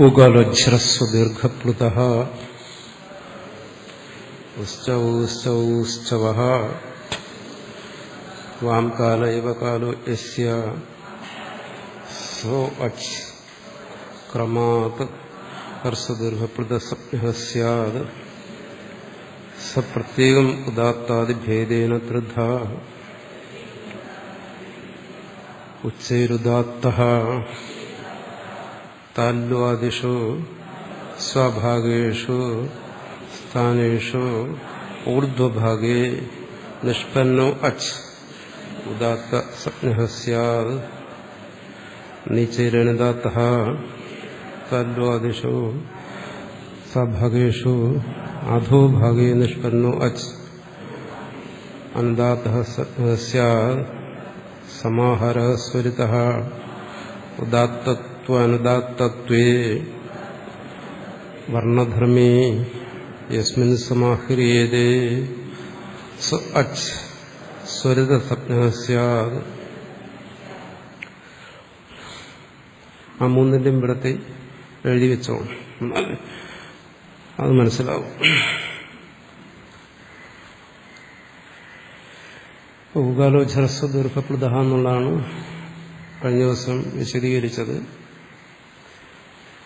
ഉഗലജ്രസ്വദീർഘപ്ലുതഃ ഉശ്ചൗശ്ചൗശ്ചവഃ warm കാല ഇവ കാലോ യസ്യ സോ അച് ക്രമാത് ഹർസ്വദീർഘപ്ലുതഃ സ്യാത് സ പ്രത്യേകം ഉദാത്താദിഭേദേന ത്രിധാ ഉച്ചൈരുദാത്തഃ താല്വാദിഷു സ്വഭാഗേഷു സ്ഥാനേഷു ഊർധ്വഭാഗേ നിഷ്പന്നോ അച്ച് ഉദാത്ത സംജ്ഞഃ സ്യാത് നീചൈരണദാത്തഃ താല്വാദിഷു സ്വഭാഗേഷു അധോഭാഗേ നിഷ്പന്നോ അച്ച് അനുദാത്തഃ സംജ്ഞഃ സ്യാത് സമാഹാരഃ സ്വരിതഃ ഉദാത്തത്വാനുദാത്തത്വേ വർണ്ണധർമ്മേ യസ്മിൻ സമാഹ്രിയേതേ സ അച്ച് സ്വരിതസംജ്ഞഃ സ്യാത്. ആ മൂന്നിന്റെയും ഇവിടത്തെ എഴുതി വെച്ചോ, അത് മനസ്സിലാവും. ഉഗാലോച്ഛ്രസ്വദീർഘപ്ലുതഃ എന്നുള്ളതാണ് കഴിഞ്ഞ ദിവസം വിശദീകരിച്ചത്.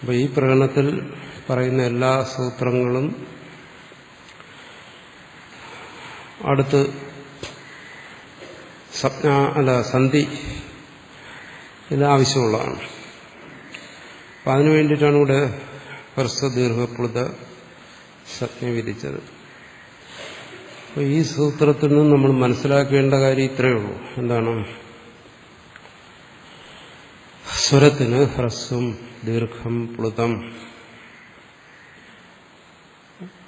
അപ്പൊ ഈ പ്രകടനത്തിൽ പറയുന്ന എല്ലാ സൂത്രങ്ങളും അടുത്ത് സന്ധി ഇത് ആവശ്യമുള്ളതാണ്. അപ്പം അതിനു വേണ്ടിയിട്ടാണ് ഇവിടെ ഹ്രസ്വദീർഘപ്ലുത സംജ്ഞ വിധിച്ചത്. അപ്പോൾ ഈ സൂത്രത്തിൽ നിന്ന് നമ്മൾ മനസ്സിലാക്കേണ്ട കാര്യം ഇത്രയേ ഉള്ളൂ. എന്താണ്? സ്വരത്തിന് ഹ്രസ്വം, ദീർഘം, പ്ലുതം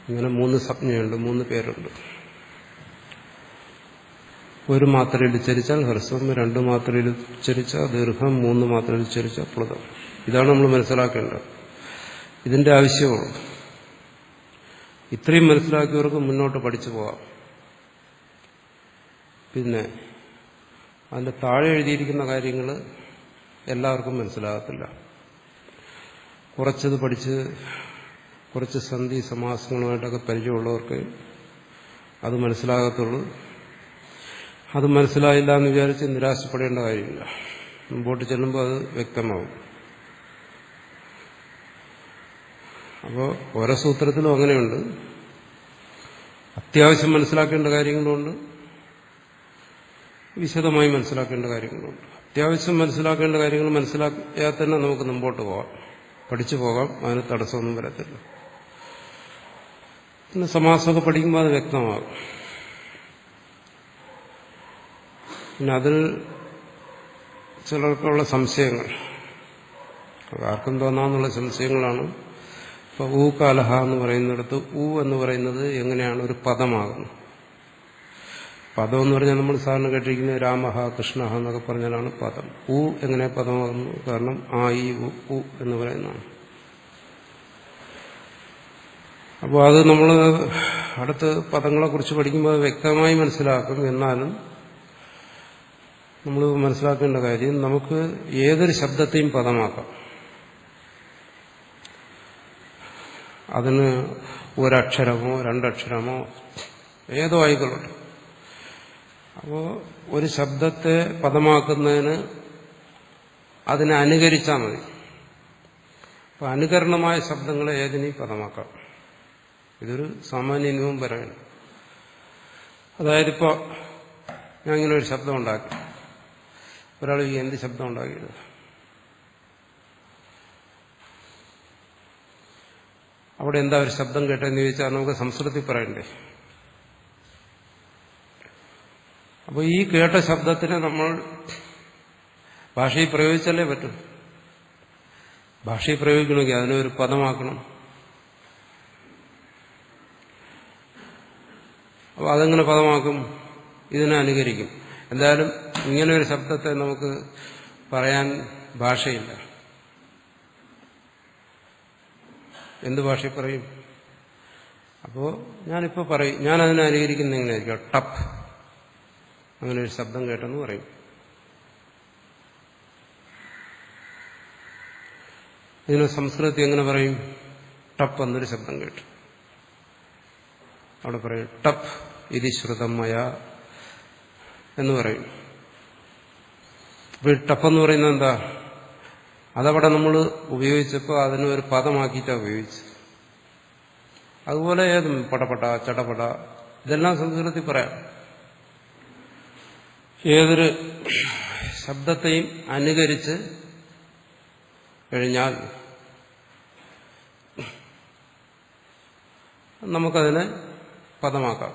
ഇങ്ങനെ മൂന്ന് സംജ്ഞയുണ്ട്, മൂന്ന് പേരുണ്ട്. ഒരു മാത്രയിൽ ഉച്ചരിച്ചാൽ ഹ്രസ്വം, രണ്ട് മാത്രയിൽ ഉച്ചരിച്ചാൽ ദീർഘം, മൂന്ന് മാത്രയിൽ ഉച്ചരിച്ചാൽ പ്ലുതം. ഇതാണ് നമ്മൾ മനസ്സിലാക്കേണ്ടത്. ഇതിന്റെ ആവശ്യമാണ്. ഇത്രയും മനസ്സിലാക്കിയവർക്ക് മുന്നോട്ട് പഠിച്ചു പോകാം. പിന്നെ അതിന്റെ താഴെ എഴുതിയിരിക്കുന്ന കാര്യങ്ങൾ എല്ലാവർക്കും മനസ്സിലാകത്തില്ല. കുറച്ചത് പഠിച്ച് കുറച്ച് സന്ധി സമാസങ്ങളുമായിട്ടൊക്കെ പരിചയമുള്ളവർക്ക് അത് മനസ്സിലാകത്തുള്ളൂ. അത് മനസ്സിലായില്ല എന്ന് വിചാരിച്ച് നിരാശപ്പെടേണ്ട കാര്യമില്ല. മുമ്പോട്ട് ചെല്ലുമ്പോൾ അത് വ്യക്തമാവും. അപ്പോൾ ഓരോ സൂത്രത്തിലും അങ്ങനെയുണ്ട്. അത്യാവശ്യം മനസ്സിലാക്കേണ്ട കാര്യങ്ങളുണ്ട്, വിശദമായി മനസ്സിലാക്കേണ്ട കാര്യങ്ങളുണ്ട്. അത്യാവശ്യം മനസ്സിലാക്കേണ്ട കാര്യങ്ങൾ മനസ്സിലാക്കിയാൽ തന്നെ നമുക്ക് മുമ്പോട്ട് പോകാം, പഠിച്ചു പോകാം. അതിന് തടസ്സമൊന്നും വരത്തില്ല. പിന്നെ സമാസമൊക്കെ പഠിക്കുമ്പോൾ അത് വ്യക്തമാകും. പിന്നെ അതിൽ ചിലർക്കുള്ള സംശയങ്ങൾ, ആർക്കും തോന്നാമെന്നുള്ള സംശയങ്ങളാണ്. ഇപ്പൊ ഊ കാലഹ എന്ന് പറയുന്നിടത്ത് ഊ എന്ന് പറയുന്നത് എങ്ങനെയാണ് ഒരു പദമാകുന്നത്? പദം എന്ന് പറഞ്ഞാൽ നമ്മൾ സാധാരണ കേട്ടിരിക്കുന്നത് രാമഹ കൃഷ്ണഹ എന്നൊക്കെ പറഞ്ഞാലാണ് പദം. ഊ എങ്ങനെ പദമാകുന്നു? കാരണം ആ ഈ ഉ എന്ന് പറയുന്നതാണ്. അപ്പോൾ അത് നമ്മൾ അടുത്ത് പദങ്ങളെ കുറിച്ച് പഠിക്കുമ്പോൾ വ്യക്തമായി മനസ്സിലാക്കും. എന്നാലും നമ്മൾ മനസ്സിലാക്കേണ്ട കാര്യം, നമുക്ക് ഏതൊരു ശബ്ദത്തെയും പദമാക്കാം. അതിന് ഒരക്ഷരമോ രണ്ടക്ഷരമോ ഏതോ ആയിക്കൊള്ളട്ടെ. അപ്പോൾ ഒരു ശബ്ദത്തെ പദമാക്കുന്നതിന് അതിനെ അനുകരിച്ചാൽ മതി. അപ്പോൾ അനുകരണമായ ശബ്ദങ്ങളെ ഏതിനെയും പദമാക്കാം. ഇതൊരു സാമാന്യ നിയമം പറയണം. അതായത് ഇപ്പോൾ ഞാൻ ഇങ്ങനെ ഒരു ശബ്ദം ഉണ്ടാക്കി, ഒരാൾ ഈ എന്ത് ശബ്ദം ഉണ്ടാക്കിയത്? അവിടെ എന്താ ഒരു ശബ്ദം കേട്ടെന്ന് ചോദിച്ചാൽ നമുക്ക് സംസ്കൃതത്തിൽ പറയണ്ടേ? അപ്പോൾ ഈ കേട്ട ശബ്ദത്തിനെ നമ്മൾ ഭാഷയിൽ പ്രയോഗിച്ചാലേ പറ്റും. ഭാഷയിൽ പ്രയോഗിക്കണമെങ്കിൽ അതിനൊരു പദമാക്കണം. അപ്പോൾ അതെങ്ങനെ പദമാക്കും? ഇതിനെ അനുകരിക്കും. എന്തായാലും ഇങ്ങനെ ഒരു ശബ്ദത്തെ നമുക്ക് പറയാൻ ഭാഷയില്ല. എന്ത് ഭാഷയിൽ പറയും? അപ്പോൾ ഞാനിപ്പോൾ പറയും, ഞാനതിനെ അനുകരിക്കുന്ന എങ്ങനെയായിരിക്കും? ടപ്പ്, അങ്ങനെ ഒരു ശബ്ദം കേട്ടെന്ന് പറയും. ഇതിന് സംസ്കൃതത്തിൽ എങ്ങനെ പറയും? ടപ്പ് എന്നൊരു ശബ്ദം കേട്ടു. അവിടെ പറയും ടപ്പ് ഇതി ശ്രുതമയ എന്ന് പറയും. അപ്പോൾ ടപ്പ് എന്ന് പറയുന്നത് എന്താ? അതവിടെ നമ്മൾ ഉപയോഗിച്ചപ്പോൾ അതിനെ ഒരു പദമാക്കിയിട്ടാണ് ഉപയോഗിച്ചത്. അതുപോലെ ഏതും പടപട, ചടപട, ഇതെല്ലാം സംസ്കൃതത്തിൽ പറയാം. ഏതൊരു ശബ്ദത്തെയും അനുകരിച്ച് കഴിഞ്ഞാൽ നമുക്കതിനെ പദമാക്കാം.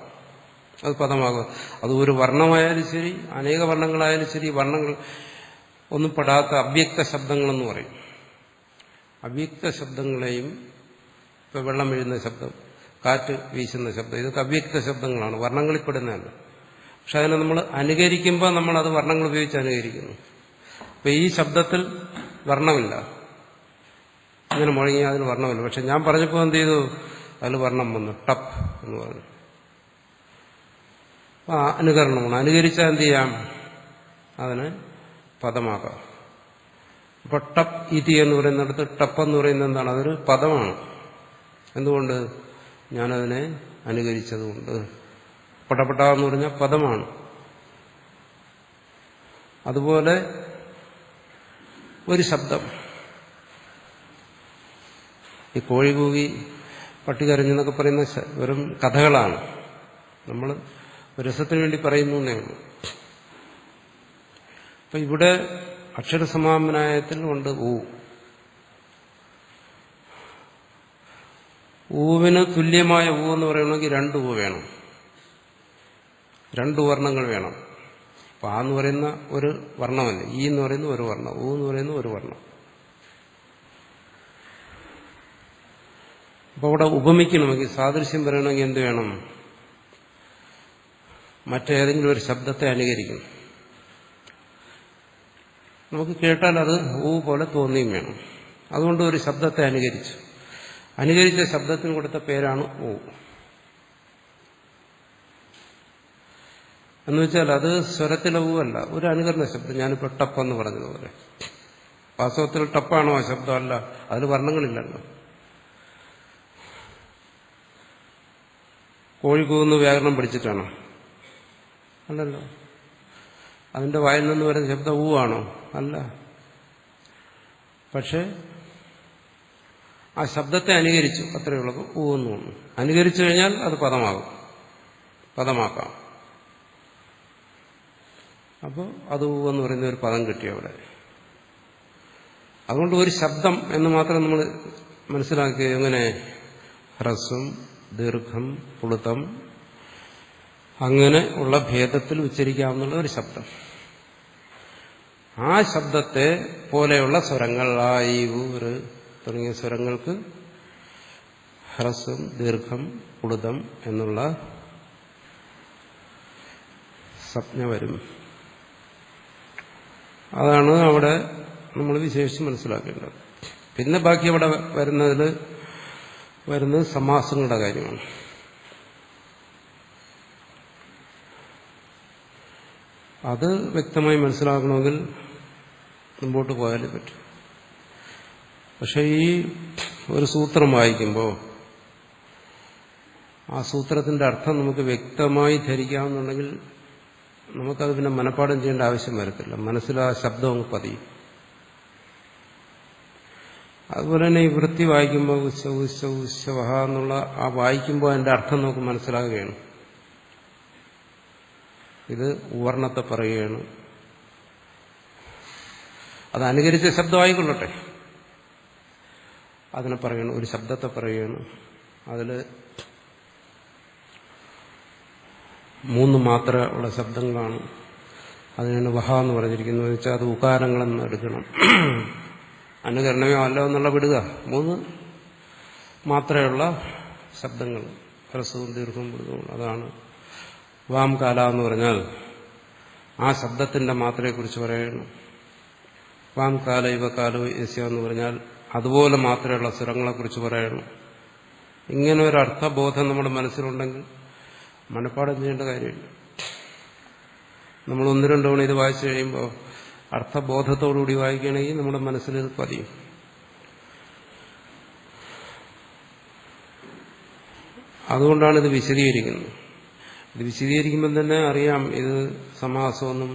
അത് പദമാകും. അത് ഒരു വർണ്ണമായാലും ശരി, അനേക വർണ്ണങ്ങളായാലും ശരി, വർണ്ണങ്ങൾ ഒന്നും പെടാത്ത അവ്യക്ത ശബ്ദങ്ങളെന്ന് പറയും. അവ്യക്ത ശബ്ദങ്ങളെയും, ഇപ്പൊ വെള്ളം വീഴുന്ന ശബ്ദം, കാറ്റ് വീശുന്ന ശബ്ദം, ഇതൊക്കെ അവ്യക്ത ശബ്ദങ്ങളാണ്, വർണ്ണങ്ങളിൽ പെടുന്നതല്ല. പക്ഷെ അതിനെ നമ്മൾ അനുകരിക്കുമ്പോൾ നമ്മളത് വർണ്ണങ്ങൾ ഉപയോഗിച്ച് അനുകരിക്കുന്നു. അപ്പൊ ഈ ശബ്ദത്തിൽ വർണ്ണമില്ല, ഇങ്ങനെ മുഴങ്ങി അതിന് വർണ്ണമില്ല. പക്ഷെ ഞാൻ പറഞ്ഞപ്പോൾ എന്ത് ചെയ്തു? അതിൽ വർണ്ണം വന്നു, ടപ്പ് എന്ന് പറഞ്ഞു. അപ്പൊ അനുകരണമാണ്. അനുകരിച്ചാൽ എന്ത് ചെയ്യാം? അതിന് പദമാക്കാം. അപ്പൊ ടപ്പ് ഇതി എന്ന് പറയുന്നിടത്ത് ടപ്പ് എന്ന് പറയുന്നത് എന്താണ്? അതൊരു പദമാണ്. എന്തുകൊണ്ട്? ഞാനതിനെ അനുകരിച്ചതുകൊണ്ട്. പടപട എന്ന് പറഞ്ഞാൽ പദമാണ്. അതുപോലെ ഒരു ശബ്ദം, ഈ കോഴി കൂകി പട്ടി കരഞ്ഞെന്നൊക്കെ പറയുന്ന വെറും കഥകളാണ്. നമ്മൾ രസത്തിന് വേണ്ടി പറയുന്നു എന്നേ ഉള്ളൂ. അപ്പൊ ഇവിടെ അക്ഷരസമാപനായത്തിൽ ഉണ്ട് ഊ. ഊവിന് തുല്യമായ ഊ എന്ന് പറയണമെങ്കിൽ രണ്ട് ഊ വേണം, രണ്ട് വർണ്ണങ്ങൾ വേണം. അപ്പൊ ആ എന്ന് പറയുന്ന ഒരു വർണ്ണമല്ല, ഈ എന്ന് പറയുന്ന ഒരു വർണ്ണം, ഊ എന്ന് പറയുന്ന ഒരു വർണ്ണം. അപ്പൊ അവിടെ ഉപമിക്കണമെങ്കിൽ, സാദൃശ്യം പറയണമെങ്കിൽ എന്ത് വേണം? മറ്റേതെങ്കിലും ഒരു ശബ്ദത്തെ അനുകരിക്കണം. നമുക്ക് കേട്ടാൽ അത് ഊ പോലെ തോന്നിയും വേണം. അതുകൊണ്ട് ഒരു ശബ്ദത്തെ അനുകരിച്ചു. അനുകരിച്ച ശബ്ദത്തിന് കൊടുത്ത പേരാണ് ഊ. എന്നുവെച്ചാൽ അത് സ്വരത്തിലെ ഊ അല്ല, ഒരു അനുകരണ ശബ്ദം. ഞാനിപ്പോൾ ടപ്പെന്ന് പറഞ്ഞതുപോലെ. വാസ്തവത്തിൽ ടപ്പാണോ ആ ശബ്ദം? അല്ല, അതിൽ വർണ്ണങ്ങളില്ലല്ലോ. കോഴിക്കൂന്ന് വ്യാകരണം പഠിച്ചിട്ടാണോ? അല്ലല്ലോ. അതിന്റെ വായിൽ നിന്ന് വരുന്ന ശബ്ദം ഊ ആണോ? അല്ല. പക്ഷെ ആ ശബ്ദത്തെ അനുകരിച്ചു, അത്രയേ ഉള്ളൂ. ഊ എന്ന് തോന്നുന്നു. അനുകരിച്ചു കഴിഞ്ഞാൽ അത് പദമാക്കാം. അപ്പോൾ അത് ഊ എന്ന് പറയുന്ന ഒരു പദം കിട്ടി അവിടെ. അതുകൊണ്ട് ഒരു ശബ്ദം എന്ന് മാത്രം നമ്മൾ മനസ്സിലാക്കി. എങ്ങനെ? ഹ്രസ്വം, ദീർഘം, പുളുത്തം, അങ്ങനെ ഉള്ള ഭേദത്തിൽ ഉച്ചരിക്കാവുന്ന ഒരു ശബ്ദം. ആ ശബ്ദത്തെ പോലെയുള്ള സ്വരങ്ങൾ, ആ, ഈ, ഊ, ഋ തുടങ്ങിയ സ്വരങ്ങൾക്ക് ഹ്രസ്വം, ദീർഘം, പുളുതം എന്നുള്ള സംജ്ഞ വരും. അതാണ് അവിടെ നമ്മൾ വിശേഷിച്ച് മനസ്സിലാക്കേണ്ടത്. പിന്നെ ബാക്കി അവിടെ വരുന്നത് സമാസങ്ങളുടെ കാര്യമാണ്. അത് വ്യക്തമായി മനസ്സിലാക്കണമെങ്കിൽ മുമ്പോട്ട് പോയാലേ പറ്റും. പക്ഷെ ഈ ഒരു സൂത്രം വായിക്കുമ്പോൾ ആ സൂത്രത്തിന്റെ അർത്ഥം നമുക്ക് വ്യക്തമായി ധരിക്കാമെന്നുണ്ടെങ്കിൽ നമുക്കത് പിന്നെ മനഃപ്പാഠം ചെയ്യേണ്ട ആവശ്യം വരത്തില്ല. മനസ്സിൽ ആ ശബ്ദം അങ്ങ് പതിയും. അതുപോലെ തന്നെ ഈ വൃത്തി വായിക്കുമ്പോൾ ഉത്സവ എന്നുള്ള ആ വായിക്കുമ്പോൾ അതിന്റെ അർത്ഥം നമുക്ക് മനസ്സിലാകുകയാണ്. ഇത് വർണ്ണത്തെ പറയുകയാണ്. അത് അനുകരിച്ച ശബ്ദമായിക്കൊള്ളട്ടെ, അതിനെ പറയണം. ഒരു ശബ്ദത്തെ പറയുകയാണ്. അതിൽ 3 മാത്ര ഉള്ള ശബ്ദങ്ങളാണ്. അതിനാണ് വഹ എന്ന് പറഞ്ഞിരിക്കുന്നത്. വെച്ചാൽ അത് ഉകാരങ്ങളെന്ന് എടുക്കണം. അനുകരണമോ അല്ലോ എന്നുള്ള വിടുക. 3 മാത്രയുള്ള ശബ്ദങ്ങൾ, ഹ്രസ്വവും ദീർഘവും മൃദുവും. അതാണ് വാം കാല എന്ന് പറഞ്ഞാൽ ആ ശബ്ദത്തിന്റെ മാത്രയെക്കുറിച്ച് പറയുന്നു. വാം കാല ഇവ കാലോ യസ്യ എന്ന് പറഞ്ഞാൽ അതുപോലെ മാത്രമുള്ള സ്വരങ്ങളെക്കുറിച്ച് പറയുന്നു. ഇങ്ങനെ ഒരു അർത്ഥബോധം നമ്മുടെ മനസ്സിലുണ്ടെങ്കിൽ മനഃപ്പാഠം ചെയ്യേണ്ട കാര്യമില്ല. നമ്മൾ 1-2 തവണ ഇത് വായിച്ചു കഴിയുമ്പോൾ അർത്ഥബോധത്തോടുകൂടി വായിക്കുകയാണെങ്കിൽ നമ്മുടെ മനസ്സിൽ ഇത് പതിയും. അതുകൊണ്ടാണ് ഇത് വിശദീകരിക്കുന്നത്. ഇത് വിശദീകരിക്കുമ്പോൾ തന്നെ അറിയാം ഇത് സമാസമൊന്നും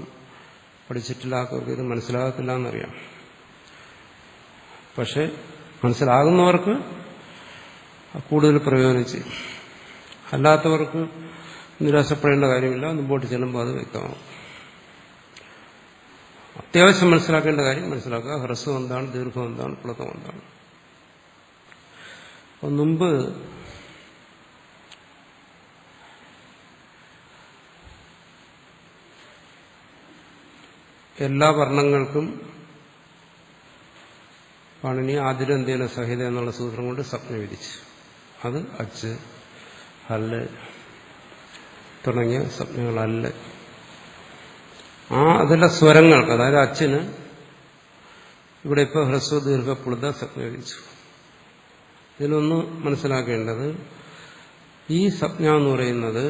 പഠിച്ചിട്ടില്ലാത്തവർക്ക് ഇത് മനസ്സിലാകത്തില്ല എന്നറിയാം. പക്ഷെ മനസ്സിലാകുന്നവർക്ക് കൂടുതൽ പ്രയോജനം ചെയ്യും. അല്ലാത്തവർക്ക് നിരാശപ്പെടേണ്ട കാര്യമില്ല. മുമ്പോട്ട് ചെല്ലുമ്പോൾ അത് വ്യക്തമാകും. അത്യാവശ്യം മനസ്സിലാക്കേണ്ട കാര്യം മനസ്സിലാക്കുക. ഹ്രസ്വം എന്താണ്, ദീർഘം എന്താണ്, പ്ലതം എന്താണ്. അപ്പം മുമ്പ് എല്ലാ വർണ്ണങ്ങൾക്കും പാണിനി ആദിരന്ത്യേന സഹിത എന്നുള്ള സൂത്രം കൊണ്ട് സ്വപ്നം വിധിച്ചു. അത് അച്ച്, ഹല്ല് തുടങ്ങിയ സ്വപ്നങ്ങളല്ല. അതിലെ സ്വരങ്ങൾക്ക്, അതായത് അച്ഛന് ഇവിടെ ഇപ്പോൾ ഹ്രസ്വ ദീർഘ പ്ലുത സ്വപ്നം വിധിച്ചു. ഇതിലൊന്ന് മനസ്സിലാക്കേണ്ടത്, ഈ സ്വപ്നം എന്ന് പറയുന്നത്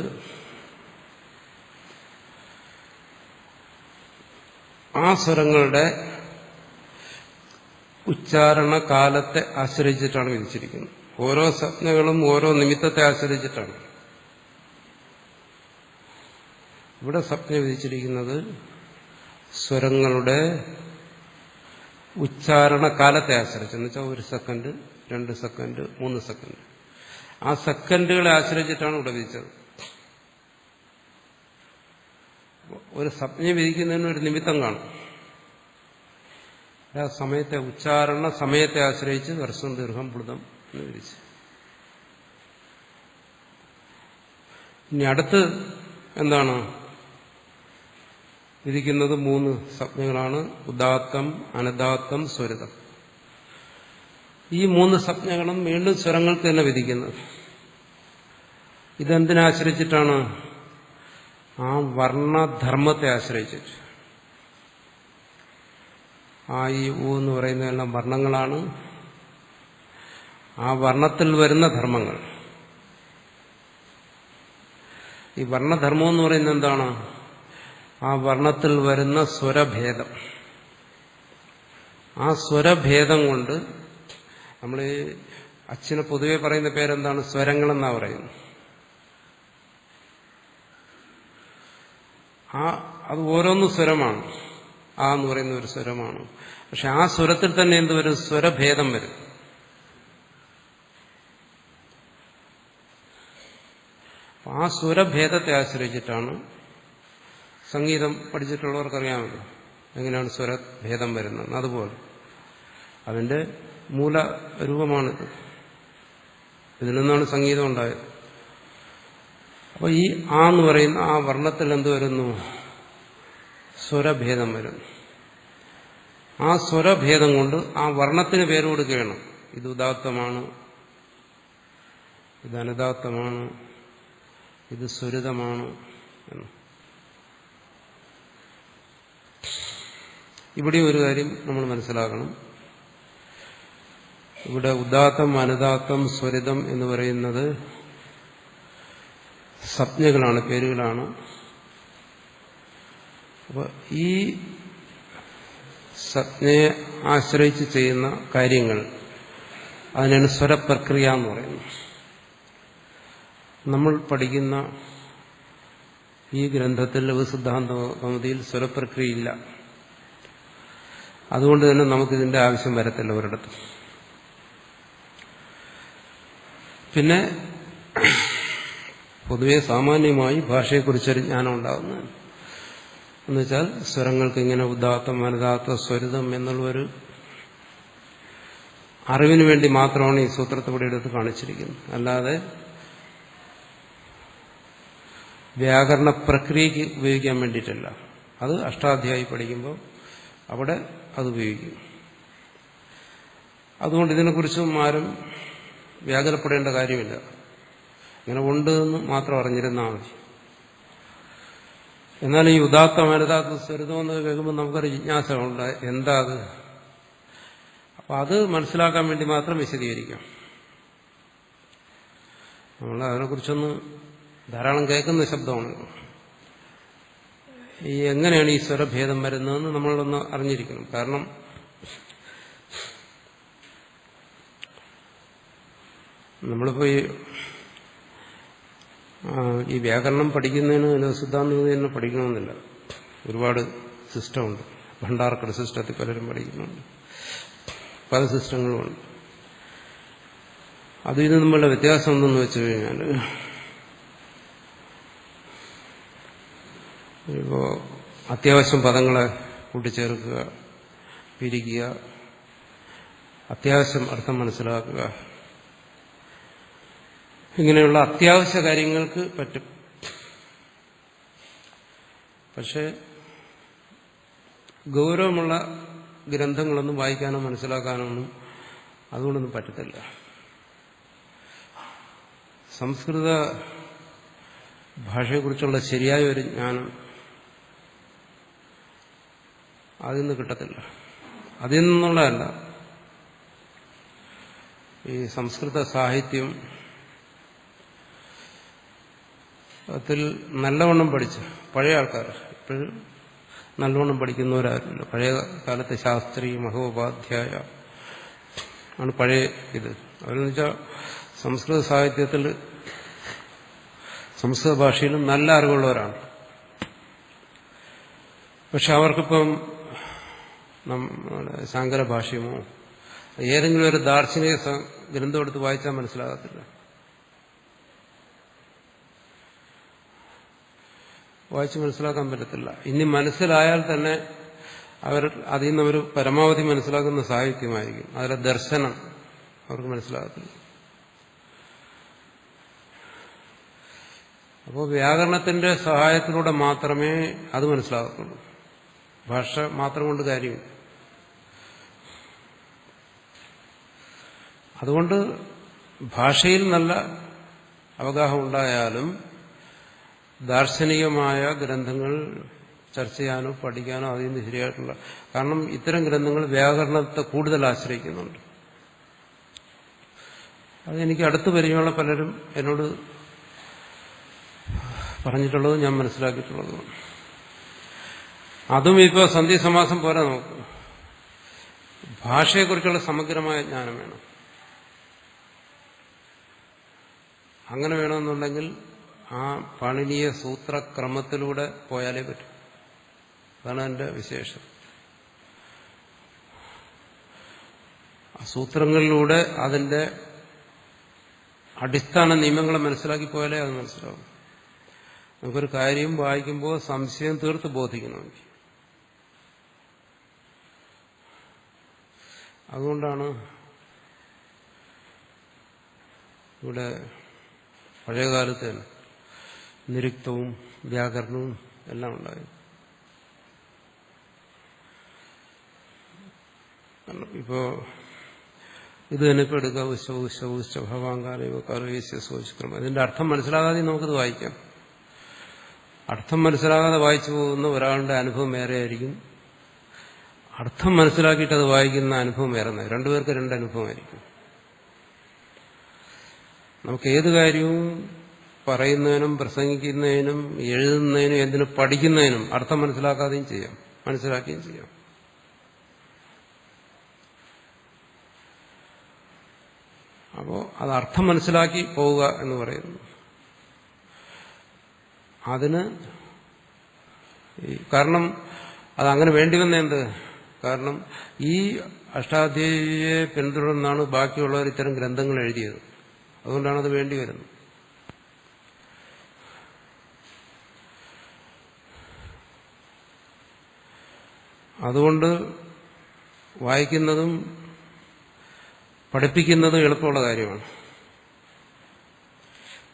ആ സ്വരങ്ങളുടെ ഉച്ചാരണ കാലത്തെ ആശ്രയിച്ചിട്ടാണ് വിധിച്ചിരിക്കുന്നത്. ഓരോ സ്വപ്നങ്ങളും ഓരോ നിമിത്തത്തെ ആശ്രയിച്ചിട്ടാണ്. ഇവിടെ സ്വപ്നം വിധിച്ചിരിക്കുന്നത് സ്വരങ്ങളുടെ ഉച്ചാരണ കാലത്തെ ആശ്രയിച്ച്, എന്ന് വെച്ചാൽ 1 സെക്കൻഡ്, 2 സെക്കൻഡ്, 3 സെക്കൻഡ്, ആ സെക്കൻഡുകളെ ആശ്രയിച്ചിട്ടാണ് ഇവിടെ വിധിച്ചത്. ഒരു സ്വപ്നം വിധിക്കുന്നതിന് ഒരു നിമിത്തം കാണും. ആ സമയത്തെ ഉച്ചാരണ സമയത്തെ ആശ്രയിച്ച് ഹ്രസ്വം ദീർഘം പ്ലുതം എന്ന് വിധിച്ചു. ഇനി അടുത്ത് എന്താണ് വിധിക്കുന്നത്? 3 സ്വപ്നങ്ങളാണ്. ഉദാത്തം, അനദാത്തം, സ്വരിതം. ഈ 3 സ്വപ്നങ്ങളും വീണ്ടും സ്വരങ്ങൾക്ക് തന്നെ വിധിക്കുന്നത്. ഇതെന്തിനാശ്രയിച്ചിട്ടാണ്? ആ വർണ്ണധർമ്മത്തെ ആശ്രയിച്ചിട്ട്. ആ ഈ ഊ എന്ന് പറയുന്നതെല്ലാം വർണ്ണങ്ങളാണ്. ആ വർണ്ണത്തിൽ വരുന്ന ധർമ്മങ്ങൾ. ഈ വർണ്ണധർമ്മം എന്ന് പറയുന്നത് എന്താണ്? ആ വർണ്ണത്തിൽ വരുന്ന സ്വരഭേദം. ആ സ്വരഭേദം കൊണ്ട് നമ്മൾ അച്ഛന് പൊതുവെ പറയുന്ന പേരെന്താണ്? സ്വരങ്ങളെന്നാ പറയുന്നത്. അത് ഓരോന്നും സ്വരമാണ്. ആ എന്ന് പറയുന്ന ഒരു സ്വരമാണ്. പക്ഷെ ആ സ്വരത്തിൽ തന്നെ എന്ത് വരും? സ്വരഭേദം വരും. ആ സ്വരഭേദത്തെ ആശ്രയിച്ചിട്ടാണ്. സംഗീതം പഠിച്ചിട്ടുള്ളവർക്കറിയാമല്ലോ എങ്ങനെയാണ് സ്വരഭേദം വരുന്നത്. അതുപോലെ അതിന്റെ മൂലരൂപമാണിത്. ഇതിൽ നിന്നാണ് സംഗീതം ഉണ്ടായത്. അപ്പോൾ ഈ ആ എന്ന് പറയുന്ന ആ വർണ്ണത്തിൽ എന്ത് വരുന്നു? സ്വരഭേദം വരുന്നു. ആ സ്വരഭേദം കൊണ്ട് ആ വർണ്ണത്തിന് പേര് കൊടുക്കുകയാണ്. ഇത് ഉദാത്തമാണ്, ഇത് അനുദാത്തമാണ്, ഇത് സ്വരിതമാണ് എന്ന്. ഇവിടെ ഒരു കാര്യം നമ്മൾ മനസ്സിലാക്കണം. ഇവിടെ ഉദാത്തം, അനുദാത്തം, സ്വരിതം എന്ന് പറയുന്നത് സംജ്ഞകളാണ്, പേരുകളാണ്. അപ്പോൾ ഈ സംജ്ഞയെ ആശ്രയിച്ച് ചെയ്യുന്ന കാര്യങ്ങൾ, അതിനാണ് സ്വരപ്രക്രിയ എന്ന് പറയുന്നത്. നമ്മൾ പഠിക്കുന്ന ഈ ഗ്രന്ഥത്തിൽ ലഘുസിദ്ധാന്തകൗമുദിയിൽ സ്വരപ്രക്രിയയില്ല. അതുകൊണ്ട് തന്നെ നമുക്കിതിന്റെ ആവശ്യം വരത്തില്ല ഒരിടത്തും. പിന്നെ പൊതുവെ സാമാന്യമായി ഭാഷയെക്കുറിച്ചൊരു ജ്ഞാനം ഉണ്ടാകുന്നതാണ്. എന്നുവെച്ചാൽ സ്വരങ്ങൾക്ക് ഇങ്ങനെ ഉദാത്തം, അനുദാത്തം, സ്വരിതം എന്നുള്ളൊരു അറിവിന് വേണ്ടി മാത്രമാണ് ഈ സൂത്രത്തോടെ എടുത്ത് കാണിച്ചിരിക്കുന്നത്. അല്ലാതെ വ്യാകരണ പ്രക്രിയയ്ക്ക് ഉപയോഗിക്കാൻ വേണ്ടിയിട്ടല്ല. അത് അഷ്ടാധ്യായി പഠിക്കുമ്പോൾ അവിടെ അത് ഉപയോഗിക്കും. അതുകൊണ്ട് ഇതിനെക്കുറിച്ചും ആരും വ്യാകുലപ്പെടേണ്ട കാര്യമില്ല. ഇങ്ങനെ ഉണ്ട് എന്ന് മാത്രം അറിഞ്ഞിരുന്നാൽ മതി. എന്നാൽ ഈ ഉദാത്തം, അനുദാത്തം, സ്വരിതം എന്ന് കേൾക്കുമ്പോൾ നമുക്കൊരു ജിജ്ഞാസ ഉണ്ട്. എന്താ അത്? അപ്പം അത് മനസ്സിലാക്കാൻ വേണ്ടി മാത്രം വിശദീകരിക്കാം. നമ്മൾ അതിനെക്കുറിച്ചൊന്ന് ധാരാളം കേൾക്കുന്ന ശബ്ദമാണ്. ഈ എങ്ങനെയാണ് ഈ സ്വരഭേദം വരുന്നതെന്ന് നമ്മളൊന്ന് അറിഞ്ഞിരിക്കണം. കാരണം നമ്മളിപ്പോൾ ഈ ഈ വ്യാകരണം പഠിക്കുന്നതിന് സിദ്ധാന്തം തന്നെ പഠിക്കണമെന്നില്ല. ഒരുപാട് സിസ്റ്റമുണ്ട്. ഭണ്ഡാർക്കട സിസ്റ്റത്തിൽ പലരും പഠിക്കുന്നുണ്ട്. പല സിസ്റ്റങ്ങളുമുണ്ട്. അതിൽ നിന്ന് നമ്മളുടെ വ്യത്യാസം എന്തെന്ന് വെച്ചു കഴിഞ്ഞാൽ, ഇപ്പോൾ അത്യാവശ്യം പദങ്ങളെ കൂട്ടിച്ചേർക്കുക, പിരിക്കുക, അത്യാവശ്യം അർത്ഥം മനസ്സിലാക്കുക, ഇങ്ങനെയുള്ള അത്യാവശ്യ കാര്യങ്ങൾക്ക് പറ്റും. പക്ഷെ ഗൗരവമുള്ള ഗ്രന്ഥങ്ങളൊന്നും വായിക്കാനോ മനസ്സിലാക്കാനോ ഒന്നും അതുകൊണ്ടൊന്നും പറ്റത്തില്ല. സംസ്കൃത ഭാഷയെക്കുറിച്ചുള്ള ശരിയായ ഒരു ജ്ഞാനം അതിൽ നിന്ന് കിട്ടത്തില്ല. അതിൽ നിന്നുള്ളതല്ല. ഈ സംസ്കൃത സാഹിത്യം അതിൽ നല്ലവണ്ണം പഠിച്ച് പഴയ ആൾക്കാർ, ഇപ്പോഴും നല്ലവണ്ണം പഠിക്കുന്നവരാരുമില്ല. പഴയ കാലത്തെ ശാസ്ത്രി, മഹോപാധ്യായ ആണ് പഴയ ഇത്. അവരെന്ന് വെച്ചാൽ സംസ്കൃത സാഹിത്യത്തിൽ, സംസ്കൃത ഭാഷയിലും നല്ല അറിവുള്ളവരാണ്. പക്ഷെ അവർക്കിപ്പം നമ്മുടെ ശാങ്കര ഭാഷ്യമോ ഏതെങ്കിലും ഒരു ദാർശനിക ഗ്രന്ഥം എടുത്ത് വായിച്ചാൽ മനസ്സിലാകത്തില്ല. വായിച്ച് മനസ്സിലാക്കാൻ പറ്റത്തില്ല. ഇനി മനസ്സിലായാൽ തന്നെ അതിൽ നിന്ന് അവർ പരമാവധി മനസ്സിലാക്കുന്ന സാഹിത്യമായിരിക്കും. അതിലെ ദർശനം അവർക്ക് മനസ്സിലാകത്തില്ല. അപ്പോൾ വ്യാകരണത്തിന്റെ സഹായത്തിലൂടെ മാത്രമേ അത് മനസ്സിലാകത്തുള്ളൂ. ഭാഷ മാത്രം കൊണ്ട് കാര്യമില്ല. അതുകൊണ്ട് ഭാഷയിൽ നല്ല അവഗാഹം ഉണ്ടായാലും ദാർശനികമായ ഗ്രന്ഥങ്ങൾ ചർച്ച ചെയ്യാനോ പഠിക്കാനോ അതിൽ നിന്ന് ശരിയായിട്ടുള്ള, കാരണം ഇത്തരം ഗ്രന്ഥങ്ങൾ വ്യാകരണത്തെ കൂടുതൽ ആശ്രയിക്കുന്നുണ്ട്. അതെനിക്ക് അടുത്ത് പരിചയമുള്ള പലരും എന്നോട് പറഞ്ഞിട്ടുള്ളത് ഞാൻ മനസ്സിലാക്കിയിട്ടുള്ളതുമാണ്. അതും ഇപ്പോൾ സന്ധിസമാസം പോലെ നോക്കും. ഭാഷയെക്കുറിച്ചുള്ള സമഗ്രമായ ജ്ഞാനം വേണം. അങ്ങനെ വേണമെന്നുണ്ടെങ്കിൽ ആ പാണിനീയ സൂത്രക്രമത്തിലൂടെ പോയാലേ പറ്റും. അതാണ് എൻ്റെ വിശേഷം. സൂത്രങ്ങളിലൂടെ അതിന്റെ അടിസ്ഥാന നിയമങ്ങളെ മനസ്സിലാക്കി പോയാലേ അത് മനസ്സിലാവും. നമുക്കൊരു കാര്യം വായിക്കുമ്പോൾ സംശയം തീർത്ത് ബോധിക്കണമെങ്കിൽ. അതുകൊണ്ടാണ് ഇവിടെ പഴയകാലത്ത് തന്നെ നിരുക്തവും വ്യാകരണവും എല്ലാം ഉണ്ടായി. ഇപ്പോ ഇത് തന്നെ ഇപ്പൊ എടുക്കുക, ഭവാങ്കാരക്രമം. ഇതിന്റെ അർത്ഥം മനസ്സിലാകാതെ നമുക്കത് വായിക്കാം. അർത്ഥം മനസ്സിലാകാതെ വായിച്ചു പോകുന്ന ഒരാളുടെ അനുഭവം വേറെയായിരിക്കും. അർത്ഥം മനസ്സിലാക്കിയിട്ട് അത് വായിക്കുന്ന അനുഭവം വേറെ. രണ്ടുപേർക്ക് രണ്ട് അനുഭവമായിരിക്കും. നമുക്ക് ഏത് കാര്യവും പറയുന്നതിനും പ്രസംഗിക്കുന്നതിനും എഴുതുന്നതിനും എന്തിനും പഠിക്കുന്നതിനും അർത്ഥം മനസ്സിലാക്കാതെയും ചെയ്യാം, മനസ്സിലാക്കുകയും ചെയ്യാം. അപ്പോൾ അത് അർത്ഥം മനസ്സിലാക്കി പോവുക എന്ന് പറയുന്നു. അതിന് കാരണം അതങ്ങനെ വേണ്ടിവന്ന എന്ത്? കാരണം ഈ അഷ്ടാധ്യായിയെ പിന്തുടർന്നാണ് ബാക്കിയുള്ളവർ ഇത്തരം ഗ്രന്ഥങ്ങൾ എഴുതിയത്. അതുകൊണ്ടാണത് വേണ്ടി വരുന്നത്. അതുകൊണ്ട് വായിക്കുന്നതും പഠിപ്പിക്കുന്നതും എളുപ്പമുള്ള കാര്യമാണ്.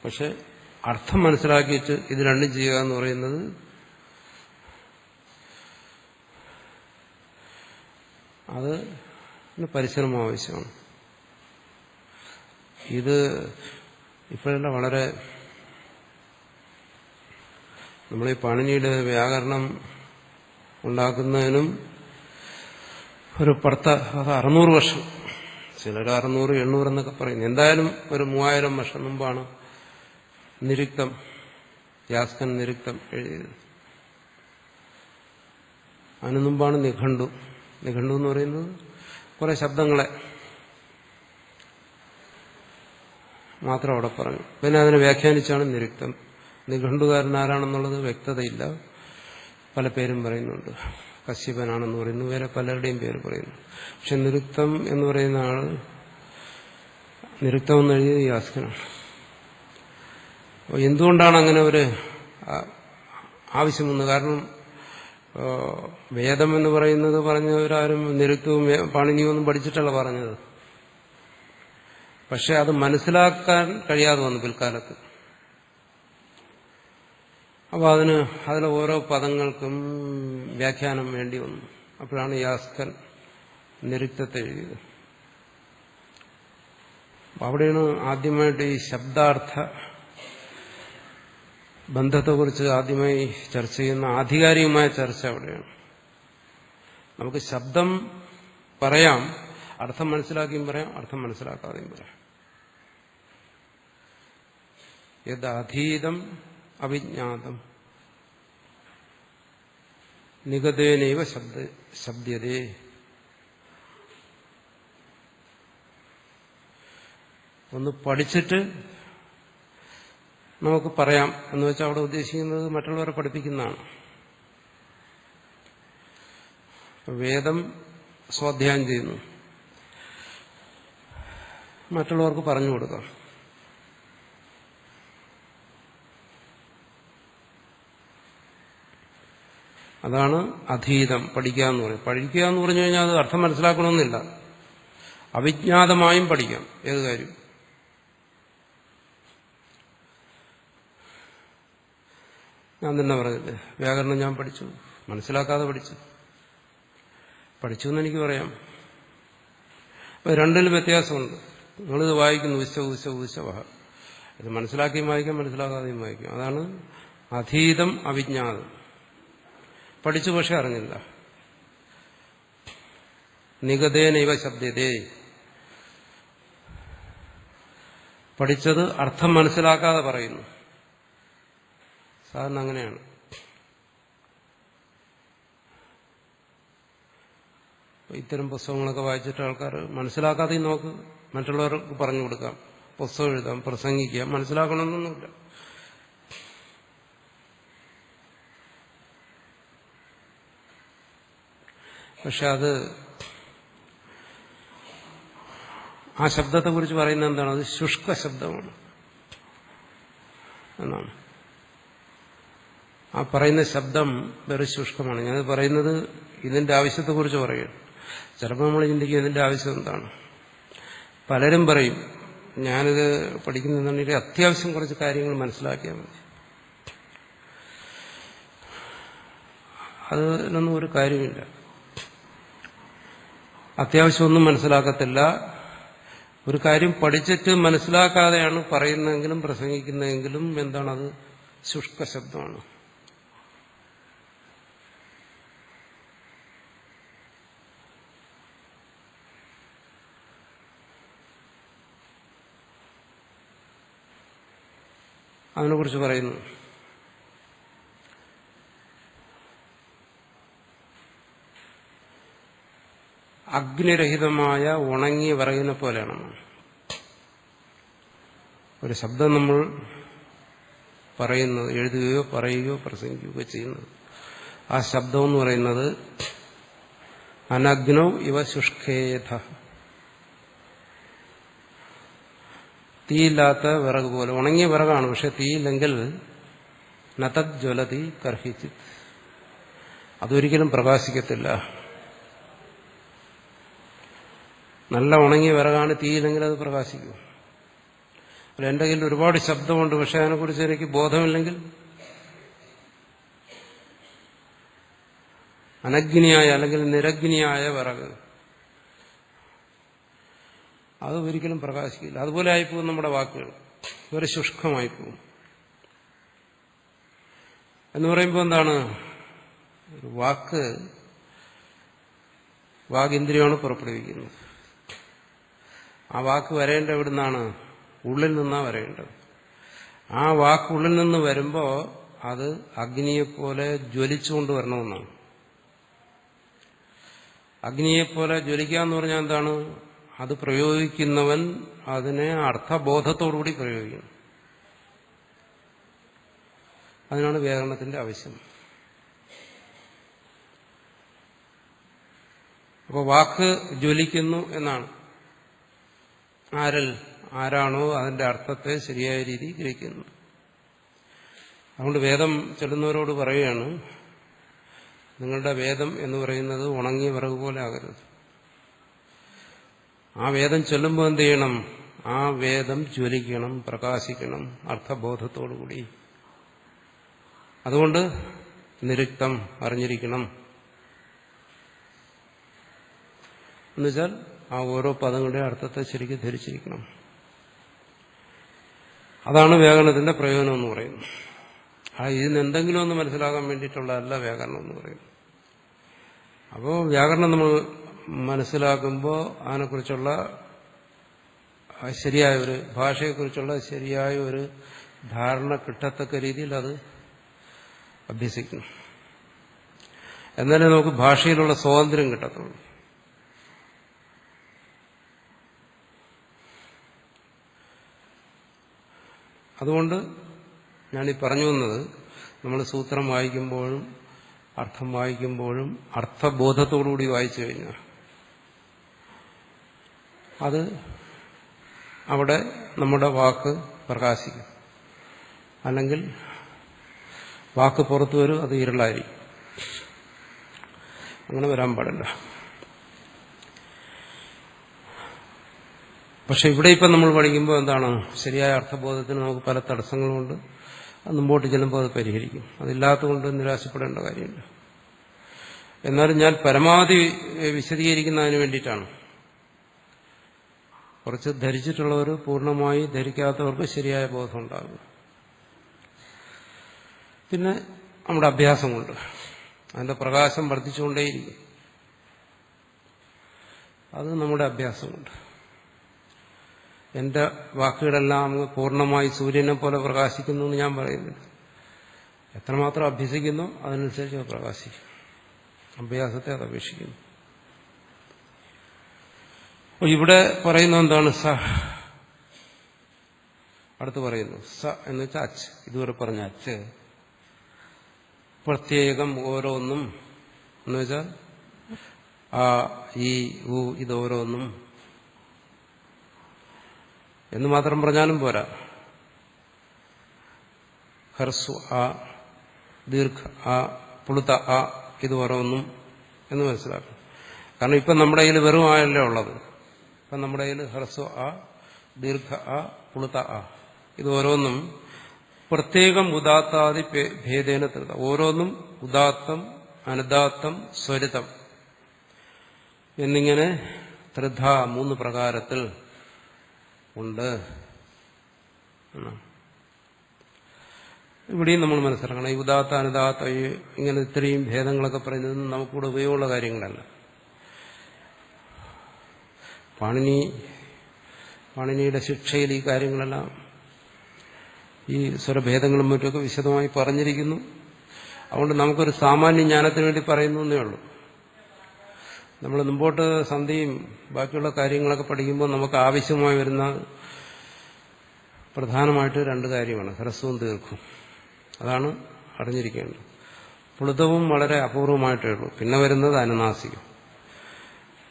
പക്ഷെ അർത്ഥം മനസ്സിലാക്കിയിട്ട് ഇത് രണ്ടും ചെയ്യുക എന്ന് പറയുന്നത് അത് പരിശ്രമം ആവശ്യമാണ്. ഇത് ഇപ്പോഴല്ല, വളരെ നമ്മളീ പാണിനിയുടെ വ്യാകരണം ഉണ്ടാക്കുന്നതിനും ഒരു 600 വർഷം, ചിലർ 600, 800 എന്നൊക്കെ പറയുന്നു. എന്തായാലും ഒരു 3000 വർഷം മുമ്പാണ് നിരുക്തം, യാസ്കൻ നിരുക്തം എഴുതിയത്. അതിനു മുമ്പാണ് നിഘണ്ടു. നിഘണ്ടു എന്ന് പറയുന്നത് കുറെ ശബ്ദങ്ങളെ മാത്രം അവിടെ പറഞ്ഞു. പിന്നെ അതിനെ വ്യാഖ്യാനിച്ചാണ് നിരുക്തം നിഘണ്ടുകാരൻ ആരാണെന്നുള്ളത് വ്യക്തതയില്ല. പല പേരും പറയുന്നുണ്ട്. കശ്യപനാണെന്ന് പറയുന്നു, വേറെ പലരുടെയും പേര് പറയുന്നു. പക്ഷെ നിരുക്തം എന്ന് പറയുന്ന ആൾ നിരുക്തം എന്ന് എഴുതിയത് യാസ്കനാണ്. എന്തുകൊണ്ടാണ് അങ്ങനെ ഒരു ആവശ്യം വന്നത്? കാരണം വേദം എന്ന് പറയുന്നത് പറഞ്ഞവരാരും നിരുക്തവും പാണിനിയും ഒന്നും പഠിച്ചിട്ടല്ല പറഞ്ഞത്. പക്ഷെ അത് മനസ്സിലാക്കാൻ കഴിയാതെ വന്നു പിൽക്കാലത്ത്. അപ്പോൾ അതിലെ ഓരോ പദങ്ങൾക്കും വ്യാഖ്യാനം വേണ്ടി വന്നു. അപ്പോഴാണ് യാസ്കൻ നിരുക്തത്തെ എഴുതിയത്. അവിടെയാണ് ആദ്യമായിട്ട് ഈ ശബ്ദാർത്ഥ ബന്ധത്തെക്കുറിച്ച് ആദ്യമായി ചർച്ച ചെയ്യുന്ന ആധികാരികമായ ചർച്ച അവിടെയാണ്. നമുക്ക് ശബ്ദം പറയാം, അർത്ഥം മനസ്സിലാക്കിയും പറയാം, അർത്ഥം മനസ്സിലാക്കാതെയും പറയാം. യദാധീതം അവിജ്ഞാതം നിഗതേനൈവ ശബ്ദയതേ. ഒന്ന് പഠിച്ചിട്ട് നമുക്ക് പറയാം എന്ന് വെച്ചാൽ അവിടെ ഉദ്ദേശിക്കുന്നത് മറ്റുള്ളവരെ പഠിപ്പിക്കുന്നതാണ്. വേദം സ്വാധ്യായം ചെയ്യുന്നു, മറ്റുള്ളവർക്ക് പറഞ്ഞു കൊടുക്കാം. അതാണ് അധീതം, പഠിക്കുക എന്ന് പറയും. പഠിക്കുക എന്ന് പറഞ്ഞു കഴിഞ്ഞാൽ അത് അർത്ഥം മനസ്സിലാക്കണമെന്നില്ല, അവിജ്ഞാതമായും പഠിക്കാം ഏത് കാര്യം. ഞാൻ തന്നെ പറഞ്ഞില്ലേ, വ്യാകരണം ഞാൻ പഠിച്ചു, മനസ്സിലാക്കാതെ പഠിച്ചു എന്നെനിക്ക് പറയാം. അപ്പൊ രണ്ടിലും വ്യത്യാസമുണ്ട്. നിങ്ങളിത് വായിക്കുന്നു ഉത്സവ ഇത് മനസ്സിലാക്കിയും വായിക്കാം, മനസ്സിലാക്കാതെയും വായിക്കാം. അതാണ് അധീതം അവിജ്ഞാതം. പഠിച്ചു പക്ഷെ അറിഞ്ഞില്ല. നിഗതേനൈവ ശബ്ദതേ, പഠിച്ചത് അർത്ഥം മനസ്സിലാക്കാതെ പറയുന്നു. സാധാരണ അങ്ങനെയാണ്. ഇത്തരം പുസ്തകങ്ങളൊക്കെ വായിച്ചിട്ട് ആൾക്കാർ മനസ്സിലാക്കാതെയും നോക്ക് മറ്റുള്ളവർക്ക് പറഞ്ഞു കൊടുക്കാം, പുസ്തകം എഴുതാം, പ്രസംഗിക്കാം, മനസ്സിലാക്കണമെന്നൊന്നുമില്ല. പക്ഷെ അത് ആ ശബ്ദത്തെക്കുറിച്ച് പറയുന്നത് എന്താണ്? അത് ശുഷ്ക ശബ്ദമാണ് എന്നാണ്. ആ പറയുന്ന ശബ്ദം വെറും ശുഷ്കമാണ്. ഞാനത് പറയുന്നത് ഇതിന്റെ ആവശ്യത്തെക്കുറിച്ച് പറയുകയാണ്. ചിലപ്പോൾ നമ്മൾ ചിന്തിക്കും ഇതിന്റെ ആവശ്യം എന്താണ്. പലരും പറയും ഞാനിത് പഠിക്കുന്നതെന്നുണ്ടെങ്കിൽ അത്യാവശ്യം കുറച്ച് കാര്യങ്ങൾ മനസ്സിലാക്കിയാൽ മതി. അതിലൊന്നും ഒരു കാര്യമില്ല. അത്യാവശ്യം ഒന്നും മനസ്സിലാക്കത്തില്ല. ഒരു കാര്യം പഠിച്ചിട്ട് മനസ്സിലാക്കാതെയാണ് പറയുന്നതെങ്കിലും പ്രസംഗിക്കുന്നതെങ്കിലും എന്താണത്? ശുഷ്ക ശബ്ദമാണ്. അതിനെക്കുറിച്ച് പറയുന്നു. അഗ്നിരഹിതമായ ഉണങ്ങിയ വിറകിനെ പോലെയാണ്. ഒരു ശബ്ദം നമ്മൾ പറയുന്നത്, എഴുതുകയോ പറയുകയോ പ്രസംഗിക്കുകയോ ചെയ്യുന്നത്, ആ ശബ്ദം എന്ന് പറയുന്നത് അനഗ്നോ ഇവ ശുഷ്കേധ, തീയില്ലാത്ത വിറക് പോലെ. ഉണങ്ങിയ വിറകാണ്, പക്ഷെ തീയില്ലെങ്കിൽ നതത് ജ്വലതി കർഹിച്ചിത്, അതൊരിക്കലും പ്രകാശിക്കത്തില്ല. നല്ല ഉണങ്ങിയ വിറകാണ്, തീയില്ലെങ്കിൽ അത് പ്രകാശിക്കും. അല്ല, എൻ്റെ കയ്യിൽ ഒരുപാട് ശബ്ദമുണ്ട്, പക്ഷെ അതിനെക്കുറിച്ച് എനിക്ക് ബോധമില്ലെങ്കിൽ, അനഗ്നിയായ അല്ലെങ്കിൽ നിരഗ്നിയായ വിറക് അത് ഒരിക്കലും പ്രകാശിക്കില്ല. അതുപോലെ ആയിപ്പോകും നമ്മുടെ വാക്കുകൾ, ഒരു ശുഷ്കമായിപ്പോകും. എന്ന് പറയുമ്പോൾ എന്താണ്? വാഗിന്ദ്രിയമാണ് പുറപ്പെടുവിക്കുന്നത്. ആ വാക്ക് വരേണ്ട എവിടുന്നാണ്? ഉള്ളിൽ നിന്നാണ് വരേണ്ടത്. ആ വാക്ക് ഉള്ളിൽ നിന്ന് വരുമ്പോൾ അത് അഗ്നിയെപ്പോലെ ജ്വലിച്ചുകൊണ്ട് വരണമെന്നാണ്. അഗ്നിയെപ്പോലെ ജ്വലിക്കുക എന്ന് പറഞ്ഞാൽ എന്താണ്? അത് പ്രയോഗിക്കുന്നവൻ അതിനെ അർത്ഥബോധത്തോടുകൂടി പ്രയോഗിക്കണം. അതിനാണ് വ്യാകരണത്തിന്റെ ആവശ്യം. അപ്പോൾ വാക്ക് ജ്വലിക്കുന്നു എന്നാണ്. ആരാണോ അതിന്റെ അർത്ഥത്തെ ശരിയായ രീതിയിൽ ഗ്രഹിക്കുന്നു. അതുകൊണ്ട് വേദം ചൊല്ലുന്നവരോട് പറയുകയാണ്, നിങ്ങളുടെ വേദം എന്ന് പറയുന്നത് ഉണങ്ങിയ വിറക് പോലെ ആകരുത്. ആ വേദം ചൊല്ലുമ്പോൾ എന്ത് ചെയ്യണം? ആ വേദം ജ്വലിക്കണം, പ്രകാശിക്കണം അർത്ഥബോധത്തോടുകൂടി. അതുകൊണ്ട് നിരുക്തം അറിഞ്ഞിരിക്കണം. എന്നുവെച്ചാൽ ആ ഓരോ പദങ്ങളുടെ അർത്ഥത്തെ ശരിക്കും ധരിച്ചിരിക്കണം. അതാണ് വ്യാകരണത്തിന്റെ പ്രയോജനം എന്ന് പറയുന്നത്. ഇതിന് എന്തെങ്കിലും ഒന്ന് മനസ്സിലാക്കാൻ വേണ്ടിയിട്ടുള്ളതല്ല വ്യാകരണം എന്ന് പറയുന്നത്. അപ്പോൾ വ്യാകരണം നമ്മൾ മനസ്സിലാക്കുമ്പോൾ അതിനെക്കുറിച്ചുള്ള ശരിയായ ഒരു ഭാഷയെക്കുറിച്ചുള്ള ശരിയായ ഒരു ധാരണ കിട്ടത്തക്ക രീതിയിൽ അത് അഭ്യസിക്കണം. എന്നാലേ നമുക്ക് ഭാഷയിലുള്ള സ്വാതന്ത്ര്യം കിട്ടത്തുള്ളൂ. അതുകൊണ്ട് ഞാനീ പറഞ്ഞു വന്നത്, നമ്മൾ സൂത്രം വായിക്കുമ്പോഴും അർത്ഥം വായിക്കുമ്പോഴും അർത്ഥബോധത്തോടുകൂടി വായിച്ചു കഴിഞ്ഞാൽ അത് അവിടെ നമ്മുടെ വാക്ക് പ്രകാശിക്കും. അല്ലെങ്കിൽ വാക്ക് പുറത്തു വരും, അത് ഇരുളായിരിക്കും. അങ്ങനെ വരാൻ പാടില്ല. പക്ഷെ ഇവിടെ ഇപ്പം നമ്മൾ പഠിക്കുമ്പോൾ എന്താണ്, ശരിയായ അർത്ഥബോധത്തിന് നമുക്ക് പല തടസ്സങ്ങളുമുണ്ട്. അത് മുമ്പോട്ട് ചെല്ലുമ്പോൾ അത് പരിഹരിക്കും. അതില്ലാത്തതുകൊണ്ട് നിരാശപ്പെടേണ്ട കാര്യമില്ല. എന്നാലും ഞാൻ പരമാവധി വിശദീകരിക്കുന്നതിന് വേണ്ടിയിട്ടാണ്. കുറച്ച് ധരിച്ചിട്ടുള്ളവർ പൂർണ്ണമായി ധരിക്കാത്തവർക്ക് ശരിയായ ബോധം ഉണ്ടാകും. പിന്നെ നമ്മുടെ അഭ്യാസം കൊണ്ട് അതിന്റെ പ്രകാശം വർദ്ധിച്ചുകൊണ്ടേയിരിക്കും. അത് നമ്മുടെ അഭ്യാസം കൊണ്ട്. എന്റെ വാക്കുകളെല്ലാം പൂർണ്ണമായി സൂര്യനെ പോലെ പ്രകാശിക്കുന്നു എന്ന് ഞാൻ പറയുന്നില്ല. എത്രമാത്രം അഭ്യസിക്കുന്നു അതിനനുസരിച്ച് അത് പ്രകാശിക്കും. അഭ്യാസത്തെ അത് അപേക്ഷിക്കുന്നു. ഇവിടെ പറയുന്നത് എന്താണ്? സ. അടുത്ത് പറയുന്നു സ എന്ന് വെച്ചാൽ അച്ച്. ഇതുവരെ പറഞ്ഞ അച്ച് പ്രത്യേകം ഓരോന്നും എന്ന് വെച്ചാൽ ആ, ഈ, ഉ ഇതോരോന്നും എന്ന് മാത്രം പറഞ്ഞാലും പോരാ. ഹർസ്വ ആ, ദീർഘ ആ, പുളുത്ത ആ, ഇത് ഓരോന്നും എന്ന് മനസ്സിലാക്കണം. കാരണം ഇപ്പം നമ്മുടെ കയ്യിൽ വെറും ആയല്ലേ ഉള്ളത്. ഇപ്പം നമ്മുടെ കയ്യിൽ ഹ്രസ്വ ആ, ദീർഘ ആ, പുളുത്ത ആ, ഇത് ഓരോന്നും പ്രത്യേകം ഉദാത്താദി ഭേദേന ധൃത. ഓരോന്നും ഉദാത്തം, അനുദാത്തം, സ്വരിതം എന്നിങ്ങനെ ത്രിധ 3 പ്രകാരത്തിൽ ഉണ്ട്. ഇവിടെയും നമ്മൾ മനസ്സിലാക്കണം. ഈ ഉദാത്ത അനുദാത്ത ഇങ്ങനെ ഇത്രയും ഭേദങ്ങളൊക്കെ പറയുന്നത് നമുക്കിവിടെ ഉപയോഗമുള്ള കാര്യങ്ങളല്ല. പാണിനിയുടെ ശിക്ഷയിൽ ഈ കാര്യങ്ങളെല്ലാം ഈ സ്വരഭേദങ്ങളും മറ്റുമൊക്കെ വിശദമായി പറഞ്ഞിരിക്കുന്നു. അതുകൊണ്ട് നമുക്കൊരു സാമാന്യ ജ്ഞാനത്തിന് വേണ്ടി പറയുന്നു എന്നേ ഉള്ളൂ. നമ്മൾ മുമ്പോട്ട് സന്ധിയും ബാക്കിയുള്ള കാര്യങ്ങളൊക്കെ പഠിക്കുമ്പോൾ നമുക്ക് ആവശ്യമായി വരുന്ന പ്രധാനമായിട്ട് 2 കാര്യമാണ്, ഹ്രസ്വവും ദീർഘവും. അതാണ് അറിഞ്ഞിരിക്കേണ്ടത്. പുളുതവും വളരെ അപൂർവമായിട്ടേ ഉള്ളൂ. പിന്നെ വരുന്നത് അനുനാസികം.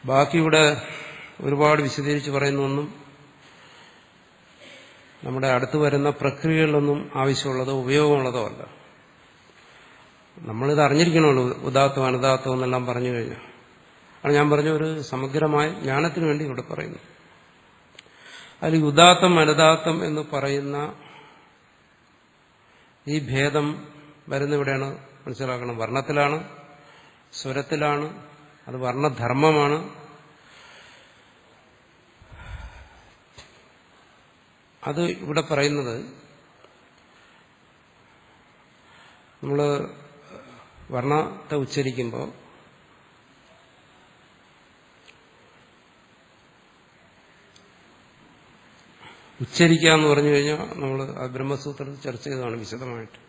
ബാക്കി ഇവിടെ ഒരുപാട് വിശദീകരിച്ച് പറയുന്നൊന്നും നമ്മുടെ അടുത്ത് വരുന്ന പ്രക്രിയകളിലൊന്നും ആവശ്യമുള്ളതോ ഉപയോഗമുള്ളതോ അല്ല. നമ്മളിത് അറിഞ്ഞിരിക്കണമല്ലോ, ഉദാത്തം അനുദാത്തം എന്നെല്ലാം പറഞ്ഞു കഴിഞ്ഞാൽ. അത് ഞാൻ പറഞ്ഞ ഒരു സമഗ്രമായ ജ്ഞാനത്തിന് വേണ്ടി ഇവിടെ പറയുന്നു. അതിൽ ഉദാത്തം അനുദാത്തം എന്ന് പറയുന്ന ഈ ഭേദം വരുന്ന ഇവിടെയാണ് മനസ്സിലാക്കണം. വർണ്ണത്തിലാണ്, സ്വരത്തിലാണ്. അത് വർണ്ണധർമ്മമാണ്. അത് ഇവിടെ പറയുന്നത് നമ്മൾ വർണ്ണത്തെ ഉച്ചരിക്കുമ്പോൾ ഉച്ചരിക്കുക എന്ന് പറഞ്ഞു കഴിഞ്ഞാൽ നമ്മൾ ആ ബ്രഹ്മസൂത്രത്തിൽ ചർച്ച ചെയ്തതാണ് വിശദമായിട്ട്.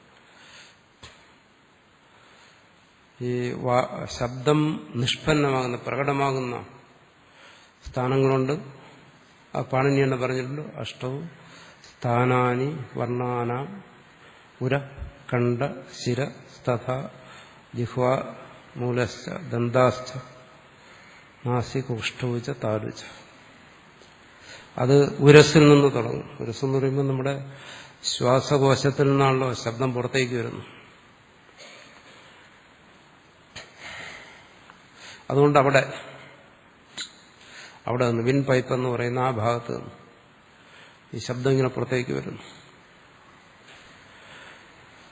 ഈ ശബ്ദം നിഷ്പന്നമാകുന്ന പ്രകടമാകുന്ന സ്ഥാനങ്ങളുണ്ട്. ആ പാണിനി എന്ന് പറഞ്ഞിട്ടുണ്ട്. അഷ്ടവും സ്ഥാനാനി വർണ്ണാനാം ഉര കണ്ഠ ശിര തഥ ജിഹ്വ മൂലശ്ച ദന്താശ്ച നാസിക ഉഷ്ടൗച താലുച. അത് ഉരസിൽ നിന്ന് തുടങ്ങും. ഉരസ് എന്ന് പറയുമ്പോൾ നമ്മുടെ ശ്വാസകോശത്തിൽ നിന്നാണല്ലോ ശബ്ദം പുറത്തേക്ക് വരുന്നു. അതുകൊണ്ട് അവിടെ നിന്ന് വിൻ പൈപ്പ് എന്ന് പറയുന്ന ആ ഭാഗത്ത് നിന്ന് ഈ ശബ്ദം ഇങ്ങനെ പുറത്തേക്ക് വരുന്നു.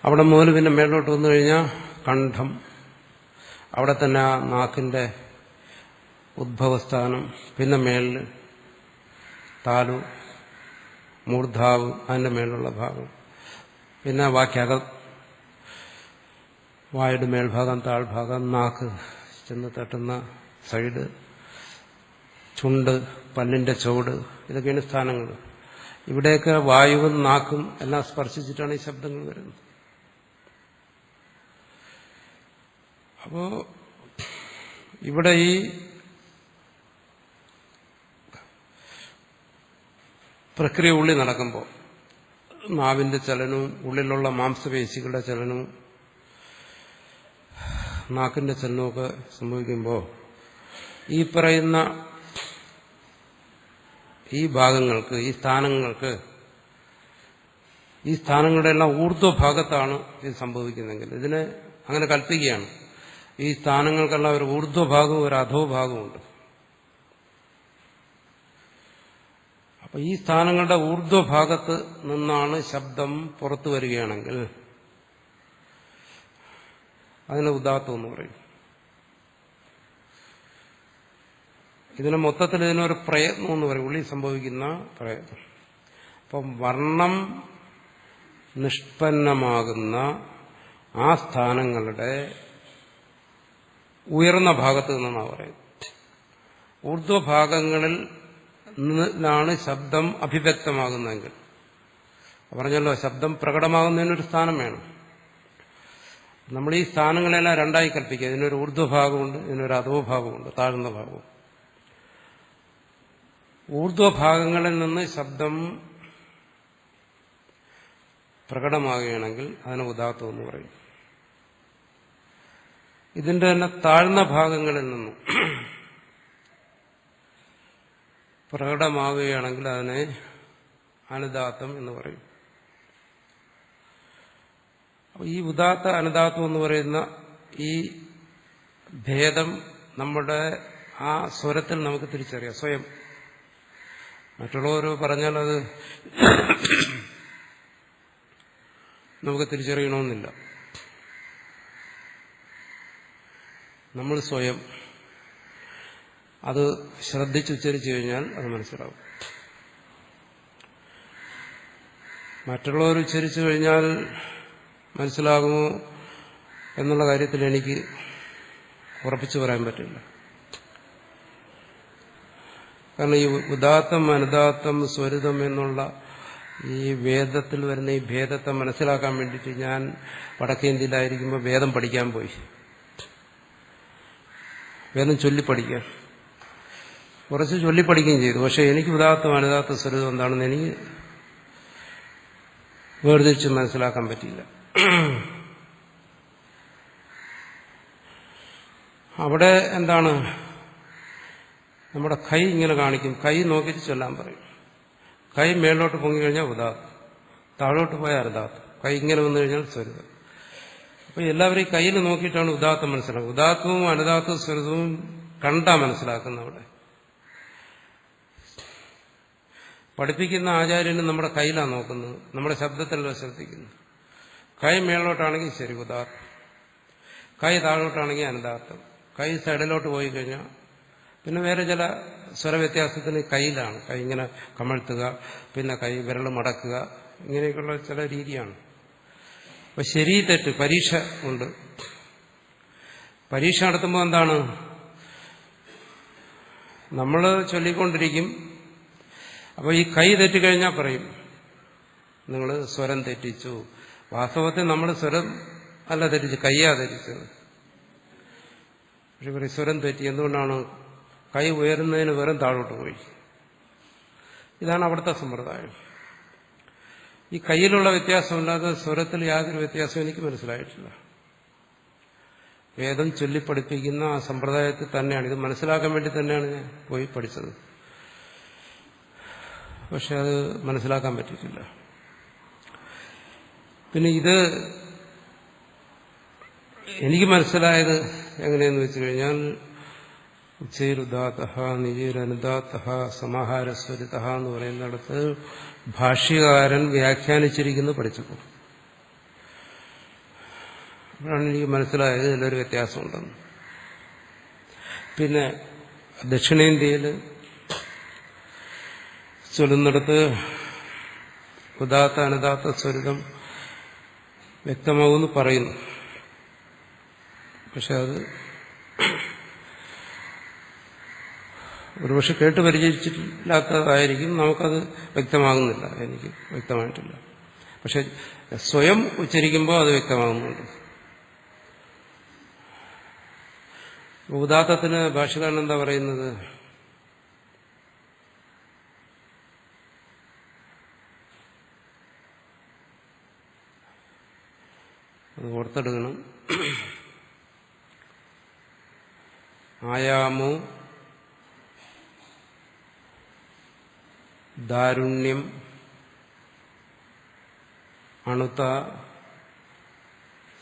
അവിടെ മുതൽ പിന്നെ മേലോട്ട് വന്നു കഴിഞ്ഞാൽ കണ്ഠം, അവിടെ തന്നെ ആ നാക്കിന്റെ ഉദ്ഭവസ്ഥാനം, പിന്നെ മേളിൽ താലു, മൂർധാവ്, അതിന്റെ മേലുള്ള ഭാഗം, പിന്നെ ബാക്കിയകം വായുടെ മേൽഭാഗം, താഴ്ഭാഗം, നാക്ക് ചെന്ന് തട്ടുന്ന സൈഡ്, ചുണ്ട്, പല്ലിന്റെ ചുവട്, ഇതൊക്കെയാണ് സ്ഥാനങ്ങൾ. ഇവിടെയൊക്കെ വായുവും നാക്കും എല്ലാം സ്പർശിച്ചിട്ടാണ് ഈ ശബ്ദങ്ങൾ വരുന്നത്. അപ്പോ ഇവിടെ ഈ പ്രക്രിയ ഉള്ളിൽ നടക്കുമ്പോൾ നാവിന്റെ ചലനവും ഉള്ളിലുള്ള മാംസപേശികളുടെ ചലനവും നാക്കിന്റെ ചലനമൊക്കെ സംഭവിക്കുമ്പോൾ ഈ പറയുന്ന ഈ ഭാഗങ്ങൾക്ക്, ഈ സ്ഥാനങ്ങൾക്ക്, ഈ സ്ഥാനങ്ങളുടെ എല്ലാം ഊർധ്വഭാഗത്താണ് ഇത് സംഭവിക്കുന്നതെങ്കിൽ ഇതിനെ അങ്ങനെ കൽപ്പിക്കുകയാണ്. ഈ സ്ഥാനങ്ങൾക്കെല്ലാം ഒരു ഊർധ്വഭാഗവും ഒരു അധോഭാഗവുമുണ്ട്. അപ്പൊ ഈ സ്ഥാനങ്ങളുടെ ഊർധ്വഭാഗത്ത് നിന്നാണ് ശബ്ദം പുറത്തു വരികയാണെങ്കിൽ അതിനെ ഉദാത്തം എന്ന് പറയും. ഇതിന് മൊത്തത്തിൽ ഇതിനൊരു പ്രയത്നം എന്ന് പറയും, ഉള്ളിൽ സംഭവിക്കുന്ന പ്രയത്നം. അപ്പം വർണ്ണം നിഷ്പന്നമാകുന്ന ആ സ്ഥാനങ്ങളുടെ ഉയർന്ന ഭാഗത്ത് നിന്നാണ് പറയുന്നത്. ഊർധ്വഭാഗങ്ങളിൽ നിന്നാണ് ശബ്ദം അഭിവ്യക്തമാകുന്നതെങ്കിൽ, പറഞ്ഞല്ലോ ശബ്ദം പ്രകടമാകുന്നതിനൊരു സ്ഥാനം വേണം. നമ്മൾ ഈ സ്ഥാനങ്ങളെല്ലാം രണ്ടായി കൽപ്പിക്കുക. ഇതിനൊരു ഊർധ്വഭാഗമുണ്ട്, ഇതിനൊരു അധോഭാഗമുണ്ട്, താഴ്ന്ന ഭാഗവും. ഊർധ്വഭാഗങ്ങളിൽ നിന്ന് ശബ്ദം പ്രകടമാകുകയാണെങ്കിൽ അതിനെ ഉദാത്തം എന്ന് പറയും. ഇതിന്റെ തന്നെ താഴ്ന്ന ഭാഗങ്ങളിൽ നിന്നും പ്രകടമാകുകയാണെങ്കിൽ അതിനെ അനുദാത്തം എന്ന് പറയും. ഈ ഉദാത്ത അനുദാത്തം എന്ന് പറയുന്ന ഈ ഭേദം നമ്മുടെ ആ സ്വരത്തിൽ നമുക്ക് തിരിച്ചറിയാം സ്വയം. മറ്റുള്ളവർ പറഞ്ഞാൽ അത് നമുക്ക് തിരിച്ചറിയണമെന്നില്ല. നമ്മൾ സ്വയം അത് ശ്രദ്ധിച്ചുച്ചരിച്ചു കഴിഞ്ഞാൽ അത് മനസ്സിലാവും. മറ്റുള്ളവർ ഉച്ചരിച്ചു കഴിഞ്ഞാൽ മനസ്സിലാകുമോ എന്നുള്ള കാര്യത്തിൽ എനിക്ക് ഉറപ്പിച്ചു പറയാൻ പറ്റില്ല. കാരണം ഈ ഉദാത്തം അനുദാത്തം സ്വരിതം എന്നുള്ള ഈ വേദത്തിൽ വരുന്ന ഈ ഭേദത്തെ മനസ്സിലാക്കാൻ വേണ്ടിയിട്ട് ഞാൻ വടക്കേന്ത്യയിലായിരിക്കുമ്പോൾ വേദം പഠിക്കാൻ പോയി. വേദം ചൊല്ലിപ്പഠിക്കാൻ കുറച്ച് ചൊല്ലിപ്പഠിക്കുകയും ചെയ്തു. പക്ഷെ എനിക്ക് ഉദാത്തം അനുദാത്ത സ്വരിതം എന്താണെന്ന് എനിക്ക് വേർതിരിച്ച് മനസ്സിലാക്കാൻ പറ്റിയില്ല. അവിടെ എന്താണ്, നമ്മുടെ കൈ ഇങ്ങനെ കാണിക്കും, കൈ നോക്കിയിട്ട് ചൊല്ലാൻ പറയും. കൈ മേലോട്ട് പൊങ്ങിക്കഴിഞ്ഞാൽ ഉദാത്തം, താഴോട്ട് പോയാൽ അനുദാത്തം, കൈ ഇങ്ങനെ വന്നു കഴിഞ്ഞാൽ സ്വരിതം. അപ്പൊ എല്ലാവരും ഈ കയ്യിൽ നോക്കിയിട്ടാണ് ഉദാത്തം മനസ്സിലാക്കുക. ഉദാത്തവും അനുദാത്തവും സ്വരിതവും കണ്ടാ മനസ്സിലാക്കുന്ന അവിടെ. പഠിപ്പിക്കുന്ന ആചാര്യന് നമ്മുടെ കയ്യിലാണ് നോക്കുന്നത്, നമ്മുടെ ശബ്ദത്തിലല്ല ശ്രദ്ധിക്കുന്നത്. കൈ മേളോട്ടാണെങ്കിൽ ശരി ഉദാത്തം, കൈ താഴോട്ടാണെങ്കിൽ അനുദാത്തം. കൈ സൈഡിലോട്ട് പോയി കഴിഞ്ഞാൽ പിന്നെ വേറെ ചില സ്വരവ്യത്യാസത്തിന് കയ്യിലാണ്. കൈ ഇങ്ങനെ കമഴ്ത്തുക, പിന്നെ കൈ വിരൽ മടക്കുക, ഇങ്ങനെയൊക്കെയുള്ള ചില രീതിയാണ്. അപ്പൊ ശരി തെറ്റ് പരീക്ഷ ഉണ്ട്. പരീക്ഷ നടത്തുമ്പോൾ എന്താണ്, നമ്മൾ ചൊല്ലിക്കൊണ്ടിരിക്കും. അപ്പോൾ ഈ കൈ തെറ്റിക്കഴിഞ്ഞാൽ പറയും നിങ്ങൾ സ്വരം തെറ്റിച്ചു. വാസ്തവത്തിൽ നമ്മൾ സ്വരം അല്ല തെറ്റിച്ചു, കയ്യാ തെറ്റിച്ചത്. പക്ഷെ പറയും സ്വരം തെറ്റി. എന്തുകൊണ്ടാണ്? കൈ ഉയരുന്നതിന് പകരം താഴോട്ട് പോയി. ഇതാണ് അവിടുത്തെ സമ്പ്രദായം. ഈ കയ്യിലുള്ള വ്യത്യാസമല്ലാതെ സ്വരത്തിൽ യാതൊരു വ്യത്യാസവും എനിക്ക് മനസ്സിലായിട്ടില്ല. വേദം ചൊല്ലിപ്പഠിപ്പിക്കുന്ന ആ സമ്പ്രദായത്തിൽ തന്നെയാണ്, ഇത് മനസ്സിലാക്കാൻ വേണ്ടി തന്നെയാണ് ഞാൻ പോയി പഠിച്ചത്. പക്ഷെ അത് മനസ്സിലാക്കാൻ പറ്റിയിട്ടില്ല. പിന്നെ ഇത് എനിക്ക് മനസ്സിലായത് എങ്ങനെയെന്ന് വെച്ച് കഴിഞ്ഞാൽ ഉച്ചൈരുദാത്ത നിജൈരനുദാത്ത സമാഹാരസ്വരിത എന്ന് പറയുന്നിടത്ത് ഭാഷ്യകാരൻ വ്യാഖ്യാനിച്ചിരിക്കുന്നത് പഠിച്ചപ്പോൾ അപ്പോഴാണ് എനിക്ക് മനസ്സിലായത് ഇതിലൊരു വ്യത്യാസമുണ്ടെന്ന്. പിന്നെ ദക്ഷിണേന്ത്യയിൽ ചൊല്ലുന്നിടത്ത് ഉദാത്ത അനുദാത്ത സ്വരിതം വ്യക്തമാകുമെന്ന് പറയുന്നു. പക്ഷെ അത് ഒരുപക്ഷെ കേട്ട് പരിചയിച്ചിട്ടില്ലാത്തതായിരിക്കും, നമുക്കത് വ്യക്തമാകുന്നില്ല. എനിക്ക് വ്യക്തമായിട്ടില്ല. പക്ഷെ സ്വയം ഉച്ചരിക്കുമ്പോൾ അത് വ്യക്തമാകുന്നുണ്ട്. ഉദാത്തത്തിന് ഭാഷകാരൻ എന്താ പറയുന്നത്? അത് ഓർത്തെടുക്കണം. ആയാമോ ദാരുണ്യം അണുത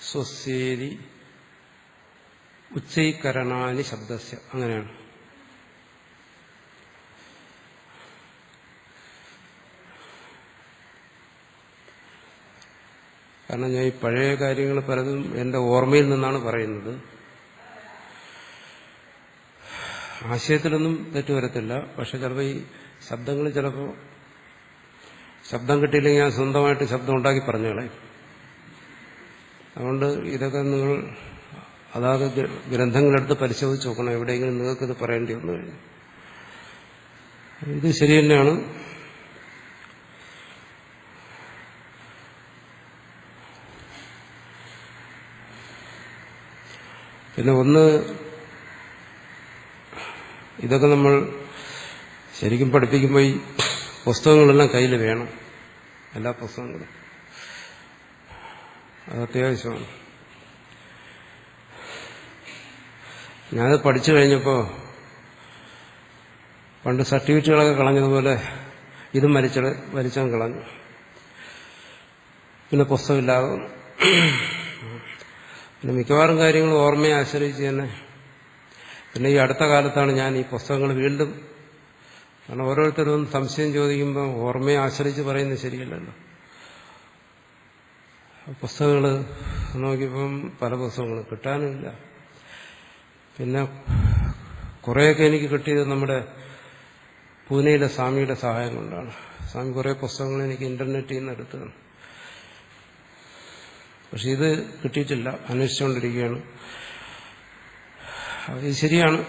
സ്വസ്യേരി ഉച്ചൈകരണാനി ശബ്ദസ്യ, അങ്ങനെയാണ്. കാരണം ഞാൻ ഈ പഴയ കാര്യങ്ങൾ പലതും എന്റെ ഓർമ്മയിൽ നിന്നാണ് പറയുന്നത്. ആശയത്തിലൊന്നും തെറ്റുവരത്തില്ല. പക്ഷെ ചിലപ്പോൾ ഈ ശബ്ദങ്ങൾ ചിലപ്പോൾ ശബ്ദം കിട്ടിയില്ലെങ്കിൽ ഞാൻ സ്വന്തമായിട്ട് ശബ്ദം ഉണ്ടാക്കി പറഞ്ഞു കളയും. അതുകൊണ്ട് ഇതൊക്കെ നിങ്ങൾ അതാത് ഗ്രന്ഥങ്ങളെടുത്ത് പരിശോധിച്ച് നോക്കണം, എവിടെയെങ്കിലും നിങ്ങൾക്കിത് പറയേണ്ടി വന്നു കഴിഞ്ഞു. ഇത് ശരി തന്നെയാണ്. പിന്നെ ഒന്ന്, ഇതൊക്കെ നമ്മൾ ശരിക്കും പഠിപ്പിക്കുമ്പോൾ ഈ പുസ്തകങ്ങളെല്ലാം കയ്യിൽ വേണം, എല്ലാ പുസ്തകങ്ങളും. അത് അത്യാവശ്യമാണ്. ഞാനത് പഠിച്ചു കഴിഞ്ഞപ്പോൾ പണ്ട് സർട്ടിഫിക്കറ്റുകളൊക്കെ കളഞ്ഞതുപോലെ ഇതും വലിച്ചാൽ കളഞ്ഞു. പിന്നെ പുസ്തകമില്ലാതെ. പിന്നെ മിക്കവാറും കാര്യങ്ങൾ ഓർമ്മയെ ആശ്രയിച്ച് തന്നെ. പിന്നെ ഈ അടുത്ത കാലത്താണ് ഞാൻ ഈ പുസ്തകങ്ങൾ വീണ്ടും, കാരണം ഓരോരുത്തരും സംശയം ചോദിക്കുമ്പോൾ ഓർമ്മയെ ആശ്രയിച്ച് പറയുന്നത് ശരിയല്ലല്ലോ. പുസ്തകങ്ങൾ നോക്കിയപ്പം പല പുസ്തകങ്ങളും കിട്ടാനുമില്ല. പിന്നെ കുറേയൊക്കെ എനിക്ക് കിട്ടിയത് നമ്മുടെ പൂനെയിലെ സ്വാമിയുടെ സഹായം കൊണ്ടാണ്. സ്വാമി കുറേ പുസ്തകങ്ങൾ എനിക്ക് ഇന്റർനെറ്റിൽ നിന്ന് എടുത്തതാണ്. പക്ഷെ ഇത് കിട്ടിയിട്ടില്ല, അന്വേഷിച്ചുകൊണ്ടിരിക്കുകയാണ്. അത് ശരിയാണ്.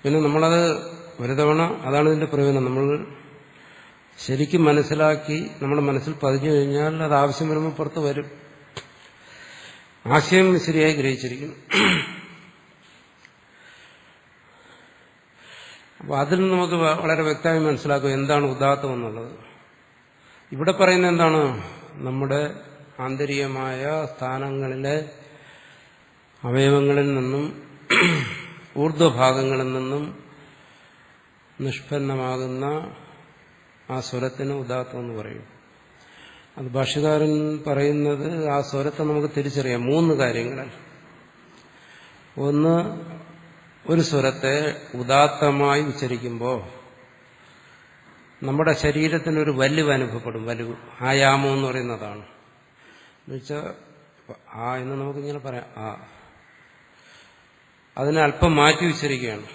പിന്നെ നമ്മളത് ഒരു തവണ, അതാണ് ഇതിന്റെ പ്രയോജനം, നമ്മൾ ശരിക്കും മനസ്സിലാക്കി നമ്മുടെ മനസ്സിൽ പതിഞ്ഞു കഴിഞ്ഞാൽ അത് ആവശ്യം വരുമ്പോൾ പുറത്ത് വരും. ആശയം ശരിയായി ഗ്രഹിച്ചിരിക്കുന്നു. അപ്പോൾ അതിൽ നമുക്ക് വളരെ വ്യക്തമായി മനസ്സിലാക്കും എന്താണ് ഉദാത്തം എന്നുള്ളത്. ഇവിടെ പറയുന്നത് എന്താണ്? നമ്മുടെ ആന്തരികമായ സ്ഥാനങ്ങളിലെ അവയവങ്ങളിൽ നിന്നും ഊർധ്വഭാഗങ്ങളിൽ നിന്നും നിഷ്പന്നമാകുന്ന ആ സ്വരത്തിന് ഉദാത്തം എന്ന് പറയും. അത് ഭാഷ്യകാരൻ പറയുന്നത് ആ സ്വരത്തെ നമുക്ക് തിരിച്ചറിയാം 3 കാര്യങ്ങളിൽ. ഒന്ന്, ഒരു സ്വരത്തെ ഉദാത്തമായി ഉച്ചരിക്കുമ്പോൾ നമ്മുടെ ശരീരത്തിനൊരു വലിവ് അനുഭവപ്പെടും. വലിവ്, ആയാമം എന്ന് പറയുന്നതാണ്. എന്നുവെച്ചാൽ ആ എന്ന് നമുക്കിങ്ങനെ പറയാം, ആ, അതിനെ അല്പം മാറ്റി ഉച്ചരിക്കുകയാണ്.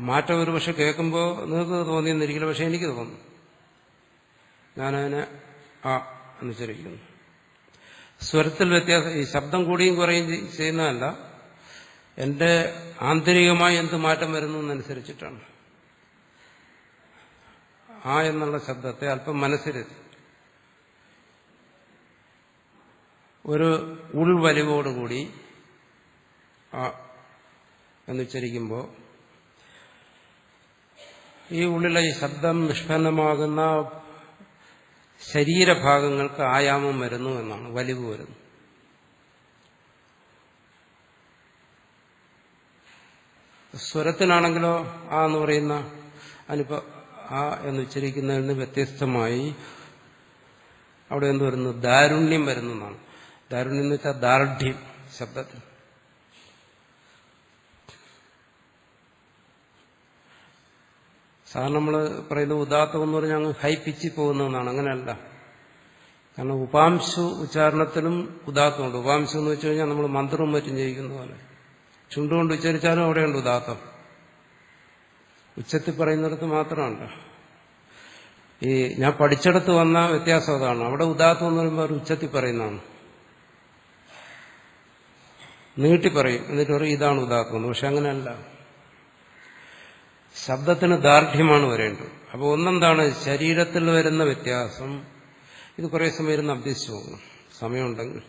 മാറ്റം ഒരു പക്ഷെ കേൾക്കുമ്പോൾ നിങ്ങൾക്ക് തോന്നിയെന്നിരിക്കില്ല, പക്ഷെ എനിക്ക് തോന്നുന്നു. ഞാനതിനെ ആ എന്നുച്ചരിക്കുന്നു. സ്വരത്തിൽ വ്യത്യാസം, ഈ ശബ്ദം കൂടിയും കുറയും ചെയ്യുന്നതല്ല, എന്റെ ആന്തരികമായി എന്ത് മാറ്റം വരുന്നു എന്നനുസരിച്ചിട്ടാണ്. ആ എന്നുള്ള ശബ്ദത്തെ അല്പം മനസ്സിലെത്തി ഒരു ഉൾവലിവോടുകൂടി ആ എന്നുച്ചരിക്കുമ്പോൾ ഈ ഉള്ളിലെ ഈ ശബ്ദം നിഷ്പന്നമാകുന്ന ശരീരഭാഗങ്ങൾക്ക് ആയാമം വരുന്നു എന്നാണ്, വലിവ് വരുന്നു. സ്വരത്തിനാണെങ്കിലോ ആ എന്ന് പറയുന്ന അതിനിപ്പോ ആ എന്ന് ഉച്ചരിക്കുന്നതിൽ നിന്ന് വ്യത്യസ്തമായി അവിടെ എന്ത് വരുന്നു? ദാരുണ്യം വരുന്നതാണ്. ദാരുണ്യം എന്ന് വെച്ചാൽ ദാർഢ്യം ശബ്ദത്തിൽ. സാധാരണ നമ്മൾ പറയുന്നത് ഉദാത്തം എന്ന് പറഞ്ഞാൽ അങ്ങ് ഹൈ പിച്ചിൽ പോകുന്നതെന്നാണ്. അങ്ങനെയല്ല. കാരണം ഉപാംശു ഉച്ചാരണത്തിലും ഉദാത്തമുണ്ട്. ഉപാംശം എന്ന് വെച്ച് കഴിഞ്ഞാൽ നമ്മൾ മന്ത്രവും മറ്റും ചെയ്യിക്കുന്ന പോലെ ചുണ്ടുകൊണ്ട് ഉച്ചരിച്ചാലും അവിടെയുണ്ട് ഉദാത്തം. ഉച്ചത്തിൽ പറയുന്നിടത്ത് മാത്രമല്ല. ഈ ഞാൻ പഠിച്ചിടത്ത് വന്ന വ്യത്യാസം അതാണ്. അവിടെ ഉദാത്തം എന്ന് പറയുമ്പോൾ അവർ ഉച്ചത്തിൽ പറയുന്നതാണ്, നീട്ടി പറയും, എന്നിട്ട് പറയും ഇതാണ് ഉദാത്തം. പക്ഷെ അങ്ങനെയല്ല, ശബ്ദത്തിന് ദാർഢ്യമാണ് വരേണ്ടത്. അപ്പോൾ ഒന്നെന്താണ് ശരീരത്തിൽ വരുന്ന വ്യത്യാസം. ഇത് കുറേ സമയം ഇരുന്ന് അഭ്യസിച്ചു പോകണം, സമയമുണ്ടെങ്കിൽ.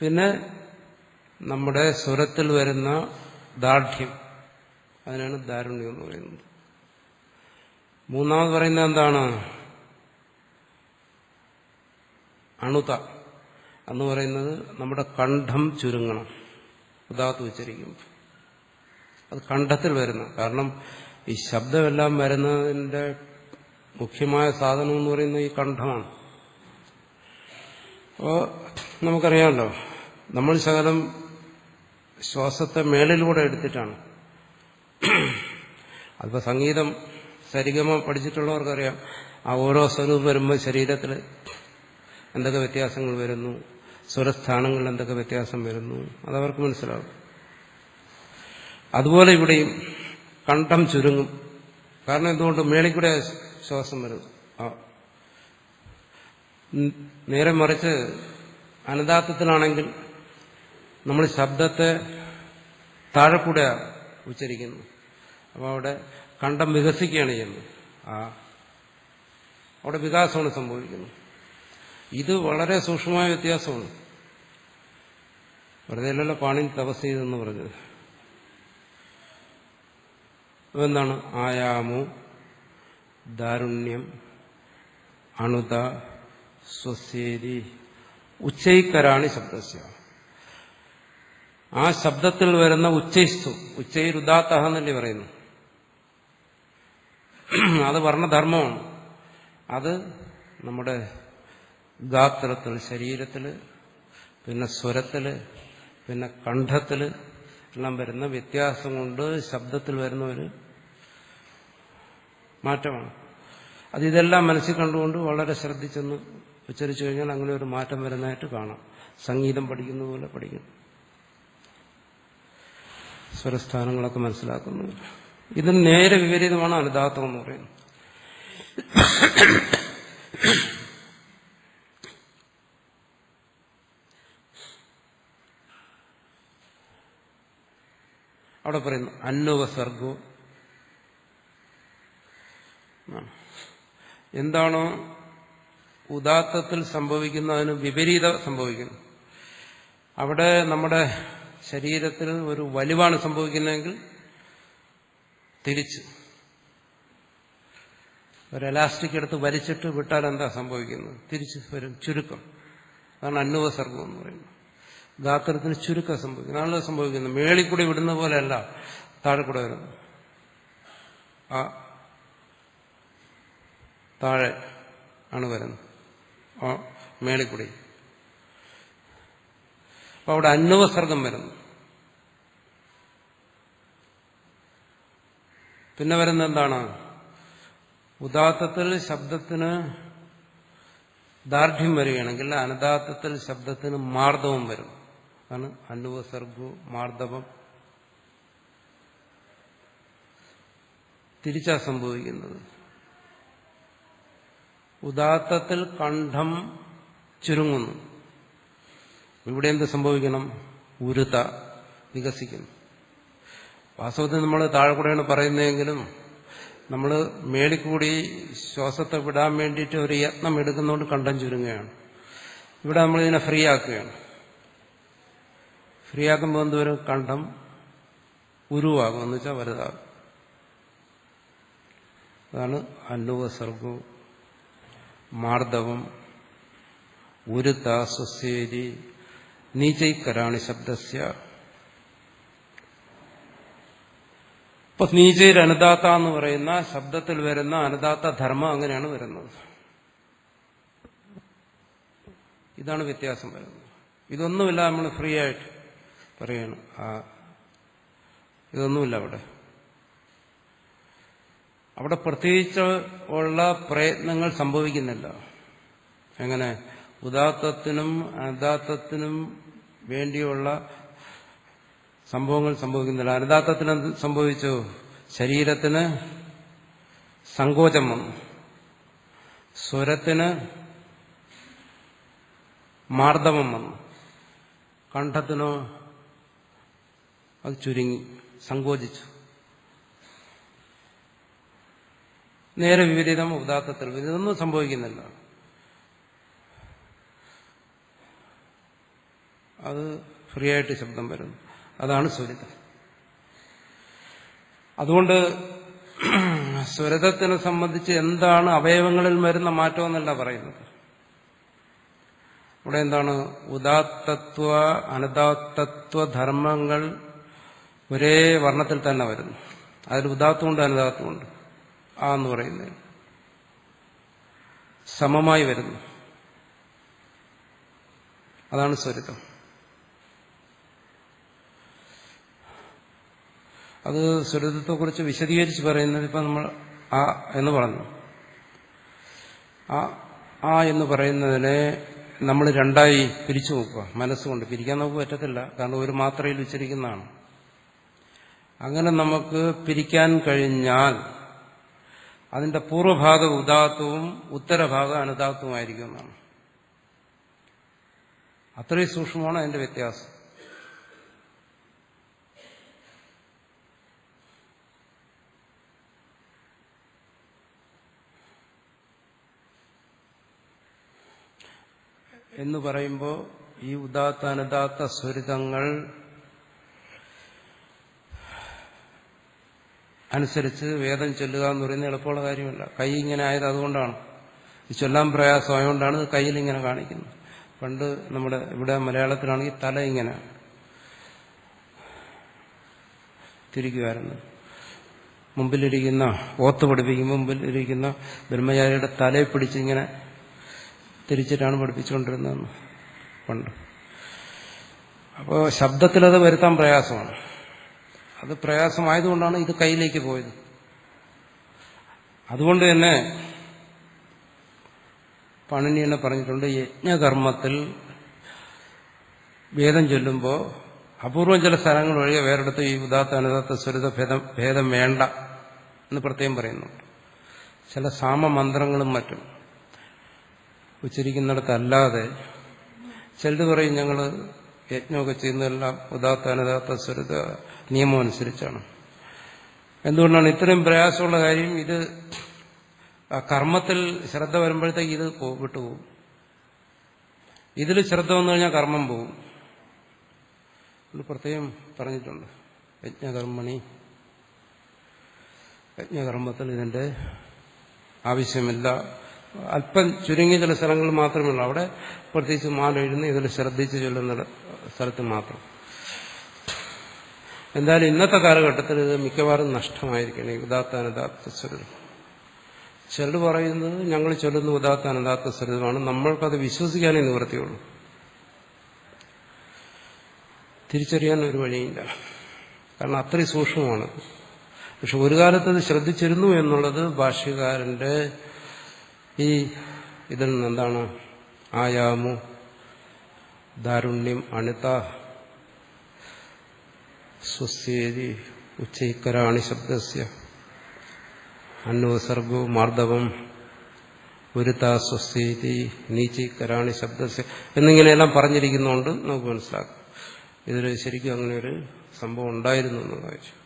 പിന്നെ നമ്മുടെ സ്വരത്തിൽ വരുന്ന ദാർഢ്യം, അതിനാണ് ദാരുണ്യം എന്ന് പറയുന്നത്. മൂന്നാമത് പറയുന്നത് എന്താണ്? അണുത എന്ന് പറയുന്നത് നമ്മുടെ കണ്ഠം ചുരുങ്ങണം ഉദാത്ത് ഉച്ചരിക്കുമ്പോൾ. അത് കണ്ഠത്തിൽ വരുന്ന, കാരണം ഈ ശബ്ദമെല്ലാം വരുന്നതിന്റെ മുഖ്യമായ സാധനം എന്ന് പറയുന്നത് ഈ കണ്ഠമാണ്. അപ്പോൾ നമുക്കറിയാമല്ലോ, നമ്മൾ ശകലം ശ്വാസത്തെ മേളിലൂടെ എടുത്തിട്ടാണ്. അതിപ്പോൾ സംഗീതം സരിഗമ പഠിച്ചിട്ടുള്ളവർക്കറിയാം, ആ ഓരോ സ്വരവും വരുമ്പോൾ ശരീരത്തിൽ എന്തൊക്കെ വ്യത്യാസങ്ങൾ വരുന്നു, സ്വരസ്ഥാനങ്ങളിൽ എന്തൊക്കെ വ്യത്യാസം വരുന്നു, അതവർക്ക് മനസ്സിലാവും. അതുപോലെ ഇവിടെയും കണ്ഠം ചുരുങ്ങും. കാരണം എന്തുകൊണ്ട്? മേളിൽ കൂടെ ശ്വാസം വരും. നേരെ മറിച്ച് അനുദാത്തത്തിലാണെങ്കിൽ നമ്മൾ ശബ്ദത്തെ താഴെ കൂടെ ഉച്ചരിക്കുന്നു. അപ്പോൾ അവിടെ കണ്ഠം വികസിക്കുകയാണ് ചെയ്യുന്നത്. അവിടെ വികാസമാണ് സംഭവിക്കുന്നത്. ഇത് വളരെ സൂക്ഷ്മമായ വ്യത്യാസമാണ്. വെറുതെ അല്ലല്ലോ പാണിനി തപസ് ചെയ്തെന്ന് പറഞ്ഞത്. എന്താണ്? ആയാമോ, ദാരുണ്യം, അണുത, സ്വസേരി, ഉച്ചൈക്കരാണി ശബ്ദസ്യ. ആ ശബ്ദത്തിൽ വരുന്ന ഉച്ചൈസ്തു, ഉച്ചൈരുദാത്ത എന്നല്ലേ പറയുന്നു. അത് വർണ്ണധർമ്മമാണ്. അത് നമ്മുടെ ഗാത്രത്തിൽ, ശരീരത്തില്, പിന്നെ സ്വരത്തില്, പിന്നെ കണ്ഠത്തില് എല്ലാം വരുന്ന വ്യത്യാസം കൊണ്ട് ശബ്ദത്തിൽ വരുന്ന ഒരു മാറ്റമാണ്. ഇതെല്ലാം മനസ്സിൽ കണ്ടുകൊണ്ട് വളരെ ശ്രദ്ധിച്ചെന്ന് ഉച്ചരിച്ചു കഴിഞ്ഞാൽ അങ്ങനെ ഒരു മാറ്റം വരുന്നതായിട്ട് കാണാം. സംഗീതം പഠിക്കുന്ന പോലെ പഠിക്കണം, സ്വരസ്ഥാനങ്ങളൊക്കെ മനസ്സിലാക്കുന്നു. ഇതിന് നേരെ വിപരീതമാണ് അനുദാത്തം എന്ന് പറയുന്നത്. അവിടെ പറയുന്നു അന്നുപസർഗോ. എന്താണോ ഉദാത്തത്തിൽ സംഭവിക്കുന്നതിന് വിപരീതം സംഭവിക്കുന്നു. അവിടെ നമ്മുടെ ശരീരത്തിൽ ഒരു വലിവാണ് സംഭവിക്കുന്നതെങ്കിൽ തിരിച്ച് ഒരു എലാസ്റ്റിക് എടുത്ത് വലിച്ചിട്ട് വിട്ടാൽ എന്താ സംഭവിക്കുന്നത്? തിരിച്ച് വരും, ചുരുക്കം. അതാണ് അന്നുപസർഗം എന്ന് പറയുന്നത്. ഗാത്രത്തിന് ചുരുക്കം സംഭവിക്കുന്നു. ആണല്ലോ സംഭവിക്കുന്നത്. മേളിൽ കൂടി വിടുന്ന പോലെയല്ല താഴെ കൂടെ വരുന്നു. ആ താഴെ ആണ് വരുന്നത്, ആ മേളിൽ കൂടി. അപ്പൊ അവിടെ അന്നുപസർഗം വരുന്നു. പിന്നെ വരുന്നത് എന്താണ്? ഉദാത്തത്തിൽ ശബ്ദത്തിന് ദാർഢ്യം വരികയാണെങ്കിൽ അനുദാത്തത്തിൽ ശബ്ദത്തിന് മാർദ്ദവം വരും. അതാണ് അന്നുപസർഗു മാർദ്ദവം. തിരിച്ചാ സംഭവിക്കുന്നത്. ഉദാത്തത്തിൽ കണ്ഠം ചുരുങ്ങുന്നു. ഇവിടെ എന്ത് സംഭവിക്കണം? ഉരുത വികസിക്കുന്നു. വാസ്തവത്തിൽ നമ്മൾ താഴെ കൂടെയാണ് പറയുന്നതെങ്കിലും നമ്മൾ മേളിക്കൂടി ശ്വാസത്തെ വിടാൻ വേണ്ടിയിട്ട് ഒരു യത്നം എടുക്കുന്നതുകൊണ്ട് കണ്ഠം ചുരുങ്ങുകയാണ്. ഇവിടെ നമ്മളിതിനെ ഫ്രീ ആക്കുകയാണ്. ഫ്രീ ആക്കുമ്പോൾ എന്തോരം കണ്ഠം ഉരുവാകും, എന്ന് വെച്ചാൽ വലുതാകും. അതാണ് അന്നുവസർഗു മാർദ്ദവം ഉരുത്ത സ്വസ്യേരി നീചൈക്കരാണി ശബ്ദസ്യ. ഇപ്പൊ നീചൈർ അനുദാത്ത എന്ന് പറയുന്ന ശബ്ദത്തിൽ വരുന്ന അനുദാത്ത ധർമ്മം അങ്ങനെയാണ് വരുന്നത്. ഇതാണ് വ്യത്യാസം വരുന്നത്. ഇതൊന്നുമില്ല, നമ്മൾ ഫ്രീ ആയിട്ട് പറയണം. ഇതൊന്നുമില്ല അവിടെ പ്രത്യേകിച്ച് ഉള്ള പ്രയത്നങ്ങൾ സംഭവിക്കുന്നില്ല. എങ്ങനെ? ഉദാത്തത്തിനും അനുദാത്തത്തിനും വേണ്ടിയുള്ള സംഭവങ്ങൾ സംഭവിക്കുന്നില്ല. അനുദാത്തത്തിന് എന്ത് സംഭവിച്ചു? ശരീരത്തിന് സങ്കോചം വന്നു, സ്വരത്തിന് മാർദ്ദവം വന്നു, കണ്ഠത്തിനോ അത് ചുരുങ്ങി, സങ്കോചിച്ചു. നേരെ വിപരീതം ഉദാത്തത്തിൽ. ഇതൊന്നും സംഭവിക്കുന്നില്ല. അത് ഫ്രീ ആയിട്ട് ശബ്ദം വരുന്നു. അതാണ് സ്വരിതം. അതുകൊണ്ട് സ്വരതത്തിനെ സംബന്ധിച്ച് എന്താണ് അവയവങ്ങളിൽ വരുന്ന മാറ്റം എന്നല്ല പറയുന്നത്. ഇവിടെ എന്താണ്? ഉദാത്തത്വ അനുദാത്തത്വ ധർമ്മങ്ങൾ ഒരേ വർണ്ണത്തിൽ തന്നെ വരുന്നു. അതിൽ ഉദാത്തമുണ്ട് അനുദാത്തമുണ്ട്. എന്ന് പറയുന്നത് സമമായി വരുന്നു. അതാണ് സ്വരിതം. അത് സ്വരിതത്തെക്കുറിച്ച് വിശദീകരിച്ച് പറയുന്നത് ഇപ്പം നമ്മൾ ആ എന്ന് പറഞ്ഞു. ആ എന്ന് പറയുന്നതിനെ നമ്മൾ രണ്ടായി പിരിച്ചു നോക്കുക. മനസ്സുകൊണ്ട് പിരിക്കാൻ നമുക്ക് പറ്റത്തില്ല, കാരണം ഒരു മാത്രയിൽ ഉച്ചരിക്കുന്നതാണ്. അങ്ങനെ നമുക്ക് പിരിക്കാൻ കഴിഞ്ഞാൽ അതിന്റെ പൂർവ്വഭാഗം ഉദാത്തവും ഉത്തരഭാഗം അനുദാത്തവുമായിരിക്കും എന്നാണ്. അത്രയും സൂക്ഷ്മമാണ് അതിന്റെ വ്യത്യാസം. എന്ന് പറയുമ്പോൾ ഈ ഉദാത്ത അനുദാത്ത സ്വരിതങ്ങൾ അനുസരിച്ച് വേദം ചൊല്ലുക എന്ന് പറയുന്നത് എളുപ്പമുള്ള കാര്യമല്ല. കൈ ഇങ്ങനെ ആയത് അതുകൊണ്ടാണ്. ഇത് ചൊല്ലാൻ പ്രയാസമായതുകൊണ്ടാണ് കയ്യിൽ ഇങ്ങനെ കാണിക്കുന്നത്. പണ്ട് നമ്മുടെ ഇവിടെ മലയാളത്തിലാണെങ്കിൽ തല ഇങ്ങനെ തിരിക്കുമായിരുന്നു. മുമ്പിലിരിക്കുന്ന ഓത്ത് പഠിപ്പിക്കുമ്പോൾ മുമ്പിലിരിക്കുന്ന ബ്രഹ്മചാരിയുടെ തലയെ പിടിച്ചിങ്ങനെ തിരിച്ചിട്ടാണ് പഠിപ്പിച്ചുകൊണ്ടിരുന്നതെന്ന് പണ്ട്. അപ്പോൾ ശബ്ദത്തിലത് വരുത്താൻ പ്രയാസമാണ്. അത് പ്രയാസമായതുകൊണ്ടാണ് ഇത് കയ്യിലേക്ക് പോയത്. അതുകൊണ്ട് തന്നെ പണിനി തന്നെ പറഞ്ഞിട്ടുണ്ട്, യജ്ഞകർമ്മത്തിൽ വേദം ചൊല്ലുമ്പോൾ അപൂർവം ചില സ്ഥലങ്ങൾ ഒഴികെ വേറെടുത്ത് ഈ ഉദാത്ത അനുദാത്ത സ്വരിത ഭേദം വേണ്ട എന്ന് പ്രത്യേകം പറയുന്നുണ്ട്. ചില സാമമന്ത്രങ്ങളും മറ്റും ഉച്ചരിക്കുന്നിടത്തല്ലാതെ ചിലർ പറയും ഞങ്ങൾ യജ്ഞമൊക്കെ ചെയ്യുന്നതെല്ലാം ഉദാത്ത അനുദാത്ത സ്വരിത നിയമം അനുസരിച്ചാണ്. എന്തുകൊണ്ടാണ് ഇത്രയും പ്രയാസമുള്ള കാര്യം? ഇത് ആ കർമ്മത്തിൽ ശ്രദ്ധ വരുമ്പോഴത്തേക്ക് ഇത് വിട്ടുപോകും. ഇതിൽ ശ്രദ്ധ വന്നു കഴിഞ്ഞാൽ കർമ്മം പോകും. ഇത് പ്രത്യേകം പറഞ്ഞിട്ടുണ്ട്. യജ്ഞകർമ്മത്തിൽ ഇതിന്റെ ആവശ്യമില്ല. അല്പം ചുരുങ്ങിയ ചില സ്ഥലങ്ങളിൽ മാത്രമേ ഉള്ളൂ. അവിടെ പ്രത്യേകിച്ച് മാല എഴുതുന്ന ഇതിൽ ശ്രദ്ധിച്ച് ചൊല്ലുന്ന സ്ഥലത്ത് മാത്രം. എന്തായാലും ഇന്നത്തെ കാലഘട്ടത്തിൽ ഇത് മിക്കവാറും നഷ്ടമായിരിക്കണം. ഈ ഉദാത്ത അനുദാത്ത സ്വരിതം. ചിലർ പറയുന്നത് ഞങ്ങൾ ചൊല്ലുന്ന ഉദാത്ത അനുദാത്ത സ്വരിതമാണ്, നമ്മൾക്കത് വിശ്വസിക്കാനേ നിവൃത്തിയുള്ളൂ. തിരിച്ചറിയാൻ ഒരു വഴിയില്ല, കാരണം അത്രയും സൂക്ഷ്മമാണ്. പക്ഷെ ഒരു കാലത്ത് അത് ശ്രദ്ധിച്ചിരുന്നു എന്നുള്ളത് ഭാഷ്യകാരന്റെ ഈ ഇതിൽ നിന്ന് എന്താണ്? ആയാമു ദാരുണ്യം അണിത സ്വസ്യേതി ഉച്ചൈക്കരാണി ശബ്ദസ്യ അന്നോസർഗോ മാർദ്ദവം ഉരുതാ സ്വസ്യേതി നീചൈക്കരാണി ശബ്ദസ്യ എന്നിങ്ങനെയെല്ലാം പറഞ്ഞിരിക്കുന്നതുകൊണ്ട് നമുക്ക് മനസ്സിലാക്കാം ഇതിൽ ശരിക്കും അങ്ങനെ ഒരു സംഭവം ഉണ്ടായിരുന്നു എന്നുള്ള കാര്യം.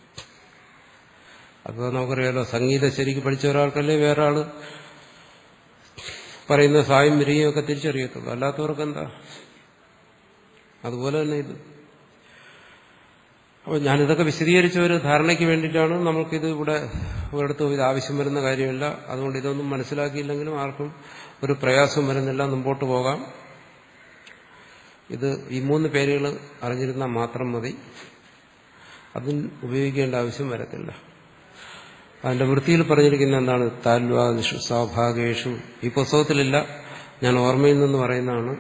അപ്പോൾ നമുക്കറിയാലോ, സംഗീതം ശരിക്കും പഠിച്ച ഒരാൾക്കല്ലേ വേറെ ആള് പറയുന്ന സായും വിരിയും ഒക്കെ തിരിച്ചറിയത്തുള്ളൂ. അല്ലാത്തവർക്ക് എന്താ? അതുപോലെ തന്നെ ഇത്. അപ്പോൾ ഞാനിതൊക്കെ വിശദീകരിച്ച ഒരു ധാരണയ്ക്ക് വേണ്ടിയിട്ടാണ് നമുക്കിത് ഇവിടെ ഒരിടത്തും ഇത് ആവശ്യം വരുന്ന കാര്യമില്ല. അതുകൊണ്ട് ഇതൊന്നും മനസ്സിലാക്കിയില്ലെങ്കിലും ആർക്കും ഒരു പ്രയാസം വരുന്നില്ല, മുമ്പോട്ട് പോകാം. ഇത് ഈ 3 പേരുകൾ അറിഞ്ഞിരുന്നാൽ മാത്രം മതി. അതിൽ ഉപയോഗിക്കേണ്ട ആവശ്യം വരത്തില്ല. അതിന്റെ വൃത്തിയിൽ പറഞ്ഞിരിക്കുന്ന എന്താണ്? താൽവാദിഷു സ്വാഭാഗേഷു. ഈ പുസ്തകത്തിലില്ല, ഞാൻ ഓർമ്മയിൽ നിന്ന് പറയുന്നതാണ്.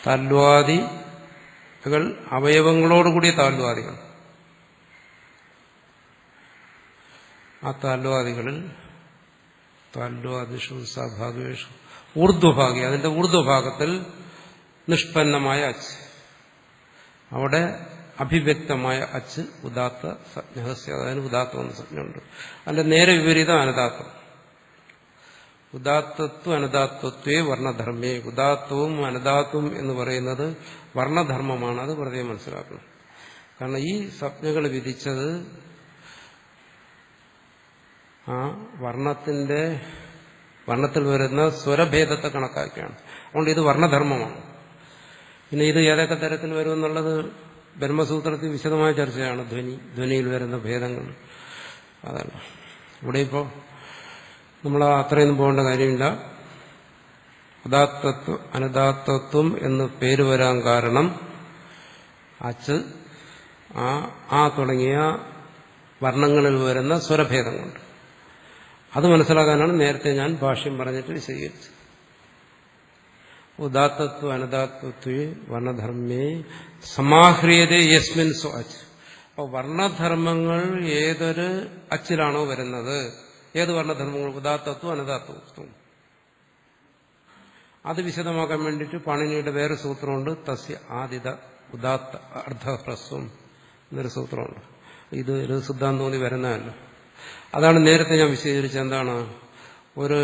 താൽവാദികൾ അവയവങ്ങളോടുകൂടിയ താൽവാദികൾ. ആ താൽവാദികളിൽ താൽവാദിഷു സ്വാഭാഗേഷു ഊർധ്വഭാഗി, അതിന്റെ ഊർധ്വഭാഗത്തിൽ നിഷ്പന്നമായ അച്ച്, അവിടെ അഭിവ്യക്തമായ അച്ച് ഉദാത്ത സജ്ഞഹസ്യ. അതിന് ഉദാത്തം എന്ന സജ്ഞയുണ്ട്. അതിന്റെ നേരെ വിപരീതം അനദാത്തം. ഉദാത്തത്വം അനദാത്വത്വേ വർണ്ണധർമ്മേ. ഉദാത്തവും അനദാത്വം എന്ന് പറയുന്നത് വർണ്ണധർമ്മമാണ്. അത് വെറുതെ മനസ്സിലാക്കണം. കാരണം ഈ സജ്ഞകൾ വിധിച്ചത് ആ വർണ്ണത്തിൽ വരുന്ന സ്വരഭേദത്തെ കണക്കാക്കിയാണ്. അതുകൊണ്ട് ഇത് വർണ്ണധർമ്മമാണ്. പിന്നെ ഇത് ഏതൊക്കെ തരത്തിൽ വരുമെന്നുള്ളത് ബ്രഹ്മസൂത്രത്തിൽ വിശദമായ ചർച്ചയാണ്. ധ്വനിയിൽ വരുന്ന ഭേദങ്ങൾ, അതല്ല ഇവിടെ ഇപ്പോൾ നമ്മൾ അത്രയൊന്നും പോകേണ്ട കാര്യമില്ല. ഉദാത്തത്വം അനദാത്തത്വം എന്ന് പേര് വരാൻ കാരണം അച്ച് ആ തുടങ്ങിയ വർണ്ണങ്ങളിൽ വരുന്ന സ്വരഭേദം കൊണ്ട്. അത് മനസ്സിലാക്കാനാണ് നേരത്തെ ഞാൻ ഭാഷ്യം പറഞ്ഞിട്ട് വിശദീകരിച്ചത്. ഉദാത്തത്വ അനദാത്വത്വേ വർണ്ണധർമ്മേ സമാഹ്രിയതേ യസ്മിൻ സ്വ അച്ച്. അപ്പോൾ വർണ്ണധർമ്മങ്ങൾ ഏതൊരു അച്ചിലാണോ വരുന്നത്, ഏത് വർണ്ണധർമ്മങ്ങൾ? ഉദാത്തത്വം അനദാത്വത്വം. അത് വിശദമാക്കാൻ വേണ്ടിയിട്ട് പാണിനിയുടെ വേറെ സൂത്രമുണ്ട്. തസ്യ ആദിത ഉദാത്ത അർദ്ധഹ്രസ്വം എന്നൊരു സൂത്രമുണ്ട്. ഇത് ഒരു സിദ്ധാന്തോന്നി വരുന്നതല്ല. അതാണ് നേരത്തെ ഞാൻ വിശദീകരിച്ചത്. എന്താണ്? ഒരു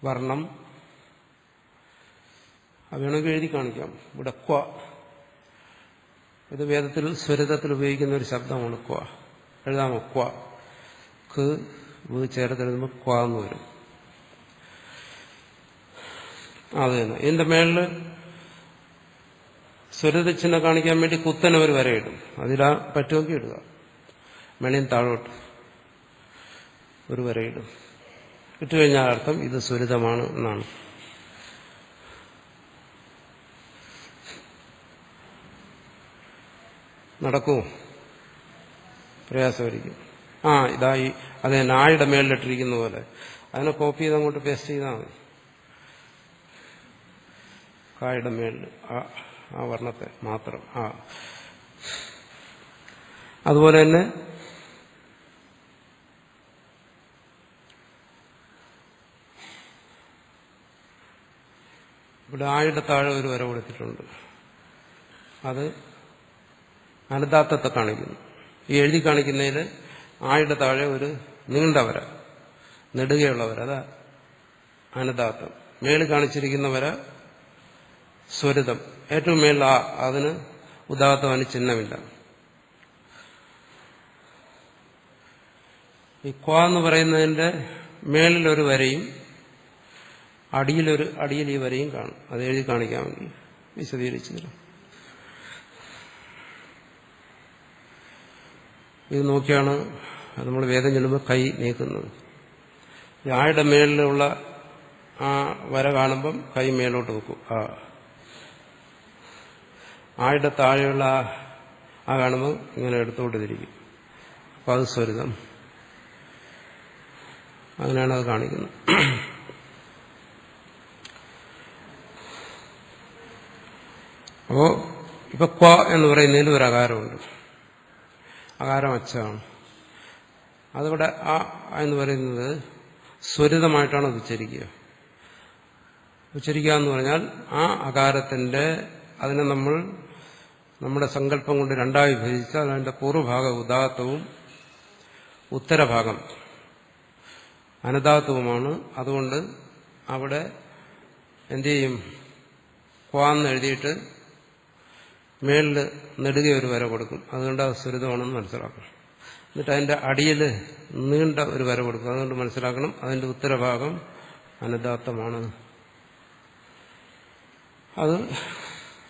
വർണ്ണം വേണമെങ്കിൽ എഴുതി കാണിക്കാം. ഇവിടെ ക്വ, ഇത് വേദത്തിൽ സ്വരിതത്തിൽ ഉപയോഗിക്കുന്ന ഒരു ശബ്ദമാണ് ക്വ. എഴുതാമോ? ക്വ. ചേർത്തെഴുതുമ്പോൾ ക്വ എന്ന് വരും. അത് തന്നെ. ഇതിന്റെ മേളില് സ്വരദക്ഷിണ കാണിക്കാൻ വേണ്ടി കുത്തനെ ഒരു വരയിടും. അതിലാ പറ്റുമെങ്കിൽ ഇടുക. മേളിൽ താഴോട്ട് ഒരു വരയിടും. ഇട്ടുകഴിഞ്ഞാൽ അർത്ഥം ഇത് സ്വരിതമാണ് എന്നാണ്. നടക്കുമോ? പ്രയാസമായിരിക്കും. ഇതായി അതെ നായുടെ മേളിലിട്ടിരിക്കുന്ന പോലെ അതിനെ കോപ്പി ചെയ്ത് അങ്ങോട്ട് പേസ്റ്റ് ചെയ്താൽ മതി. കായുടെ മേളിൽ ആ വർണ്ണത്തെ മാത്രം. അതുപോലെ തന്നെ ഇവിടെ ആയുടെ താഴെ ഒരു വര കൊടുത്തിട്ടുണ്ട്. അത് അനദാത്തത്തെ കാണിക്കുന്നു. ഈ എഴുതി കാണിക്കുന്നതിൽ ആയുടെ താഴെ ഒരു നീണ്ട വര, നെടുകയുള്ള വര, അതാ അനദാത്തം. മേളിൽ കാണിച്ചിരിക്കുന്ന വര സ്വരിതം. ഏറ്റവും മേളിൽ അതിന് ഉദാത്തം, അതിന് ചിഹ്നമില്ല. ഈ ക്വ എന്ന് പറയുന്നതിന്റെ മേളിലൊരു വരയും അടിയിൽ ഈ വരയും കാണും. അത് എഴുതി കാണിക്കാമെങ്കിൽ വിശദീകരിച്ചു തരാം. ഇത് നോക്കിയാണ് നമ്മൾ വേദം ചൊല്ലുമ്പോൾ കൈ നീക്കുന്നത്. ആയുടെ മേളിലുള്ള ആ വര കാണുമ്പം കൈ മേലോട്ട് വെക്കും. ആയുടെ താഴെയുള്ള ആ കാണുമ്പോൾ ഇങ്ങനെ എടുത്തോട്ട് തിരിക്കും. അപ്പം അത് സ്വരിതം. അങ്ങനെയാണ് അത് കാണിക്കുന്നത്. അപ്പോ ഇപ്പൊ ക്വ എന്ന് പറയുന്നതിൽ ഒരു അകാരമുണ്ട്. അകാരം അച്ചാണ്. അതിവിടെ എന്ന് പറയുന്നത് സ്വരിതമായിട്ടാണ് ഉച്ചരിക്കുക. ഉച്ചരിക്കുക എന്ന് പറഞ്ഞാൽ ആ അകാരത്തിന്റെ അതിനെ നമ്മൾ നമ്മുടെ സങ്കല്പം കൊണ്ട് രണ്ടായി വിഭജിച്ചാൽ അതിന്റെ പൂർവ്വഭാഗം ഉദാത്തവും ഉത്തരഭാഗം അനദാത്തവുമാണ്. അതുകൊണ്ട് അവിടെ എന്ത് ചെയ്യും? ക്വാന്ന് എഴുതിയിട്ട് മേളിൽ നെടുക ഒരു വര കൊടുക്കും. അതുകൊണ്ട് അത് സ്വരിതമാണെന്ന് മനസ്സിലാക്കണം. എന്നിട്ട് അതിന്റെ അടിയിൽ നീണ്ട ഒരു വര കൊടുക്കും. അതുകൊണ്ട് മനസ്സിലാക്കണം അതിന്റെ ഉത്തരഭാഗം അനദാത്തമാണ്. അത്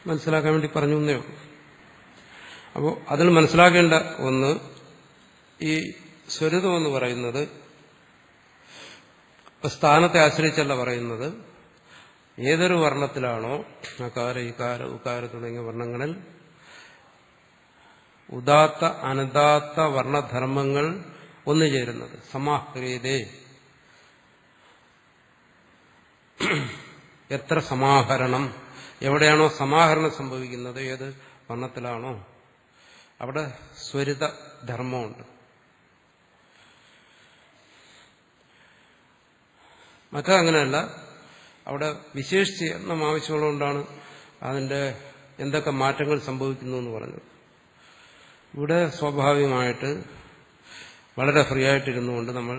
മനസ്സിലാക്കാൻ വേണ്ടി പറഞ്ഞു എന്നേ ഉള്ളൂ. അപ്പോൾ അതിൽ മനസ്സിലാക്കേണ്ട ഒന്ന്, ഈ സ്വരിതം എന്ന് പറയുന്നത് സ്ഥാനത്തെ ആശ്രയിച്ചല്ല പറയുന്നത്. ഏതൊരു വർണ്ണത്തിലാണോ അകാര ഇകാര ഉകാര തുടങ്ങിയ വർണ്ണങ്ങളിൽ ഉദാത്ത അനുദാത്ത വർണ്ണധർമ്മങ്ങൾ ഒന്നുചേരുന്നത് സമാഹ്രിയതേ, എത്ര സമാഹരണം, എവിടെയാണോ സമാഹരണം സംഭവിക്കുന്നത്, ഏത് വർണ്ണത്തിലാണോ അവിടെ സ്വരിത ധർമ്മമുണ്ട്. മറ്റങ്ങനെയല്ല, അവിടെ വിശേഷിച്ച് എണ്ണം ആവശ്യമുള്ളതുകൊണ്ടാണ് അതിന്റെ എന്തൊക്കെ മാറ്റങ്ങൾ സംഭവിക്കുന്നു എന്ന് പറഞ്ഞത്. ഇവിടെ സ്വാഭാവികമായിട്ട് വളരെ ഫ്രീ ആയിട്ടിരുന്നുകൊണ്ട് നമ്മൾ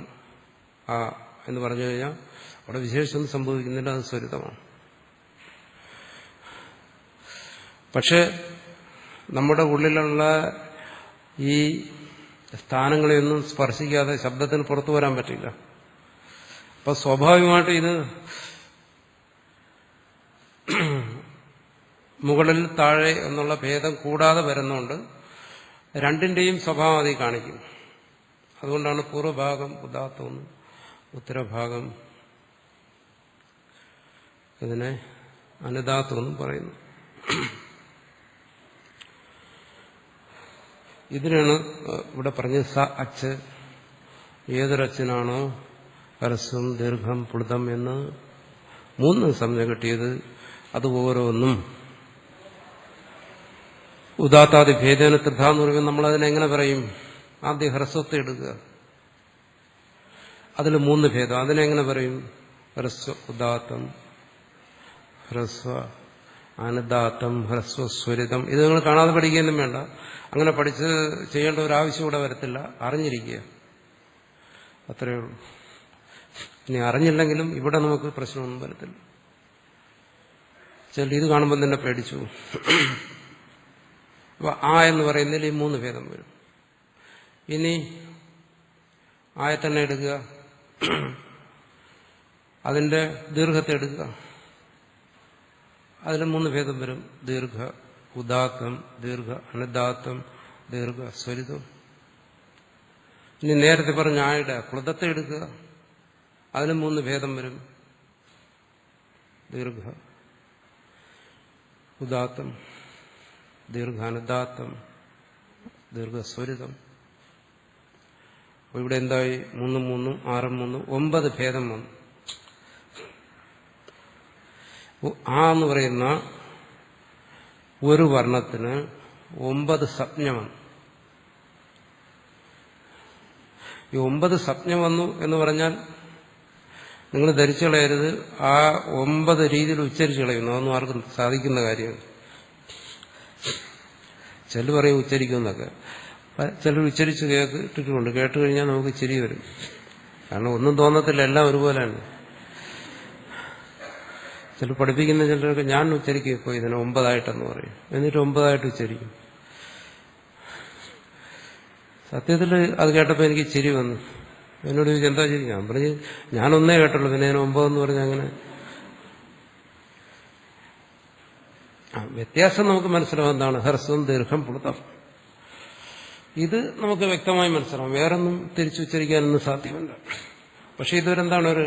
എന്ന് പറഞ്ഞു കഴിഞ്ഞാൽ അവിടെ വിശേഷിച്ചൊന്നും സംഭവിക്കുന്നില്ല, അത് സ്വരിതമാണ്. പക്ഷെ നമ്മുടെ ഉള്ളിലുള്ള ഈ സ്ഥാനങ്ങളെയൊന്നും സ്പർശിക്കാതെ ശബ്ദത്തിന് പുറത്തു വരാൻ പറ്റില്ല. അപ്പൊ സ്വാഭാവികമായിട്ട് ഇത് മുകളിൽ താഴെ എന്നുള്ള ഭേദം കൂടാതെ വരുന്നുണ്ട്. രണ്ടിന്റെയും സ്വഭാവം അതിൽ കാണിക്കും. അതുകൊണ്ടാണ് പൂർവ്വഭാഗം ഉദാത്തമെന്നും ഉത്തരഭാഗം ഇതിനെ അനുദാത്തമെന്നും പറയുന്നു. ഇതിനാണ് ഇവിടെ പറഞ്ഞത് സ അച്ച്, ഏതൊരച്ഛനാണോ പരസ്യം ദീർഘം പ്ലുതം എന്ന് 3 സംജ്ഞ കിട്ടിയത് അത് ഓരോന്നും ഉദാത്താദി ഭേദേന ത്രിധ എന്ന് പറയുമ്പോൾ നമ്മളതിനെങ്ങനെ പറയും? ആദ്യം ഹ്രസ്വത്തെ എടുക്കുക, അതിൽ 3 ഭേദം, അതിനെങ്ങനെ പറയും? ഹ്രസ്വ ഉദാത്തം, ഹ്രസ്വ അനുദാത്തം, ഹ്രസ്വസ്വരിതം. ഇത് നിങ്ങൾ കാണാതെ പഠിക്കുകയൊന്നും വേണ്ട, അങ്ങനെ പഠിച്ച് ചെയ്യേണ്ട ഒരു ആവശ്യം ഇവിടെ വരത്തില്ല. അറിഞ്ഞിരിക്കുക, അത്രയേ ഉള്ളൂ. ഇനി അറിഞ്ഞില്ലെങ്കിലും ഇവിടെ നമുക്ക് പ്രശ്നമൊന്നും വരത്തില്ല. ചില ഇത് കാണുമ്പോൾ തന്നെ പേടിച്ചു. അപ്പൊ ആ എന്ന് പറയുന്നതിൽ ഈ 3 ഭേദം വരും. ഇനി ആയെ തന്നെ എടുക്കുക, അതിന്റെ ദീർഘത്തെ എടുക്കുക, അതിൽ 3 ഭേദം വരും. ദീർഘ ഉദാത്തം, ദീർഘ അനുദാത്തം, ദീർഘ സ്വരിതം. ഇനി നേരത്തെ പറഞ്ഞ ആയുടെ പ്ലുതത്തെ എടുക്കുക, അതിലും 3 ഭേദം വരും. ദീർഘ ഉദാത്തം, ദീർഘാനുദാത്തം, ദീർഘസ്വരിതം. അപ്പോൾ ഇവിടെ എന്തായി? 3 3 6 3 9 ഭേദം വന്നു. ആ എന്ന് പറയുന്ന ഒരു വർണ്ണത്തിന് 9 സംജ്ഞ വന്നു. ഈ 9 സംജ്ഞ വന്നു എന്ന് പറഞ്ഞാൽ നിങ്ങൾ ധരിച്ചു കളയരുത് ആ 9 രീതിയിൽ ഉച്ചരിച്ചു കളയുന്നു. അതൊന്നും ആർക്കും സാധിക്കുന്ന കാര്യമാണ്. ചിലർ പറയും ഉച്ചരിക്കുമെന്നൊക്കെ, ചിലർ ഉച്ചരിച്ച് കേട്ടിട്ടുണ്ട്. കേട്ട് കഴിഞ്ഞാൽ നമുക്ക് ചിരി വരും. കാരണം ഒന്നും തോന്നത്തില്ല, എല്ലാം ഒരുപോലെയാണ്. ചിലർ പഠിപ്പിക്കുന്ന ചിലരൊക്കെ ഞാൻ ഉച്ചരിക്കും ഇപ്പോൾ ഇതിനെ 9 പറയും, എന്നിട്ട് 9 ഉച്ചരിക്കും. സത്യത്തിൽ അത് കേട്ടപ്പോൾ എനിക്ക് ചിരി വന്നു. എന്നോട് ചോദിച്ചു എന്താ ചിരി? ഞാൻ പറഞ്ഞു ഞാൻ 1 കേട്ടുള്ളൂ, പിന്നെ ഞാൻ 9 എന്ന് പറഞ്ഞാൽ അങ്ങനെ. വ്യത്യാസം നമുക്ക് മനസ്സിലാവും. എന്താണ് ഹ്രസ്വം ദീർഘം പ്ലുതം, ഇത് നമുക്ക് വ്യക്തമായി മനസ്സിലാവും. വേറൊന്നും തിരിച്ചുച്ചരിക്കാനൊന്നും സാധ്യമല്ല. പക്ഷെ ഇതൊരെന്താണ്, ഒരു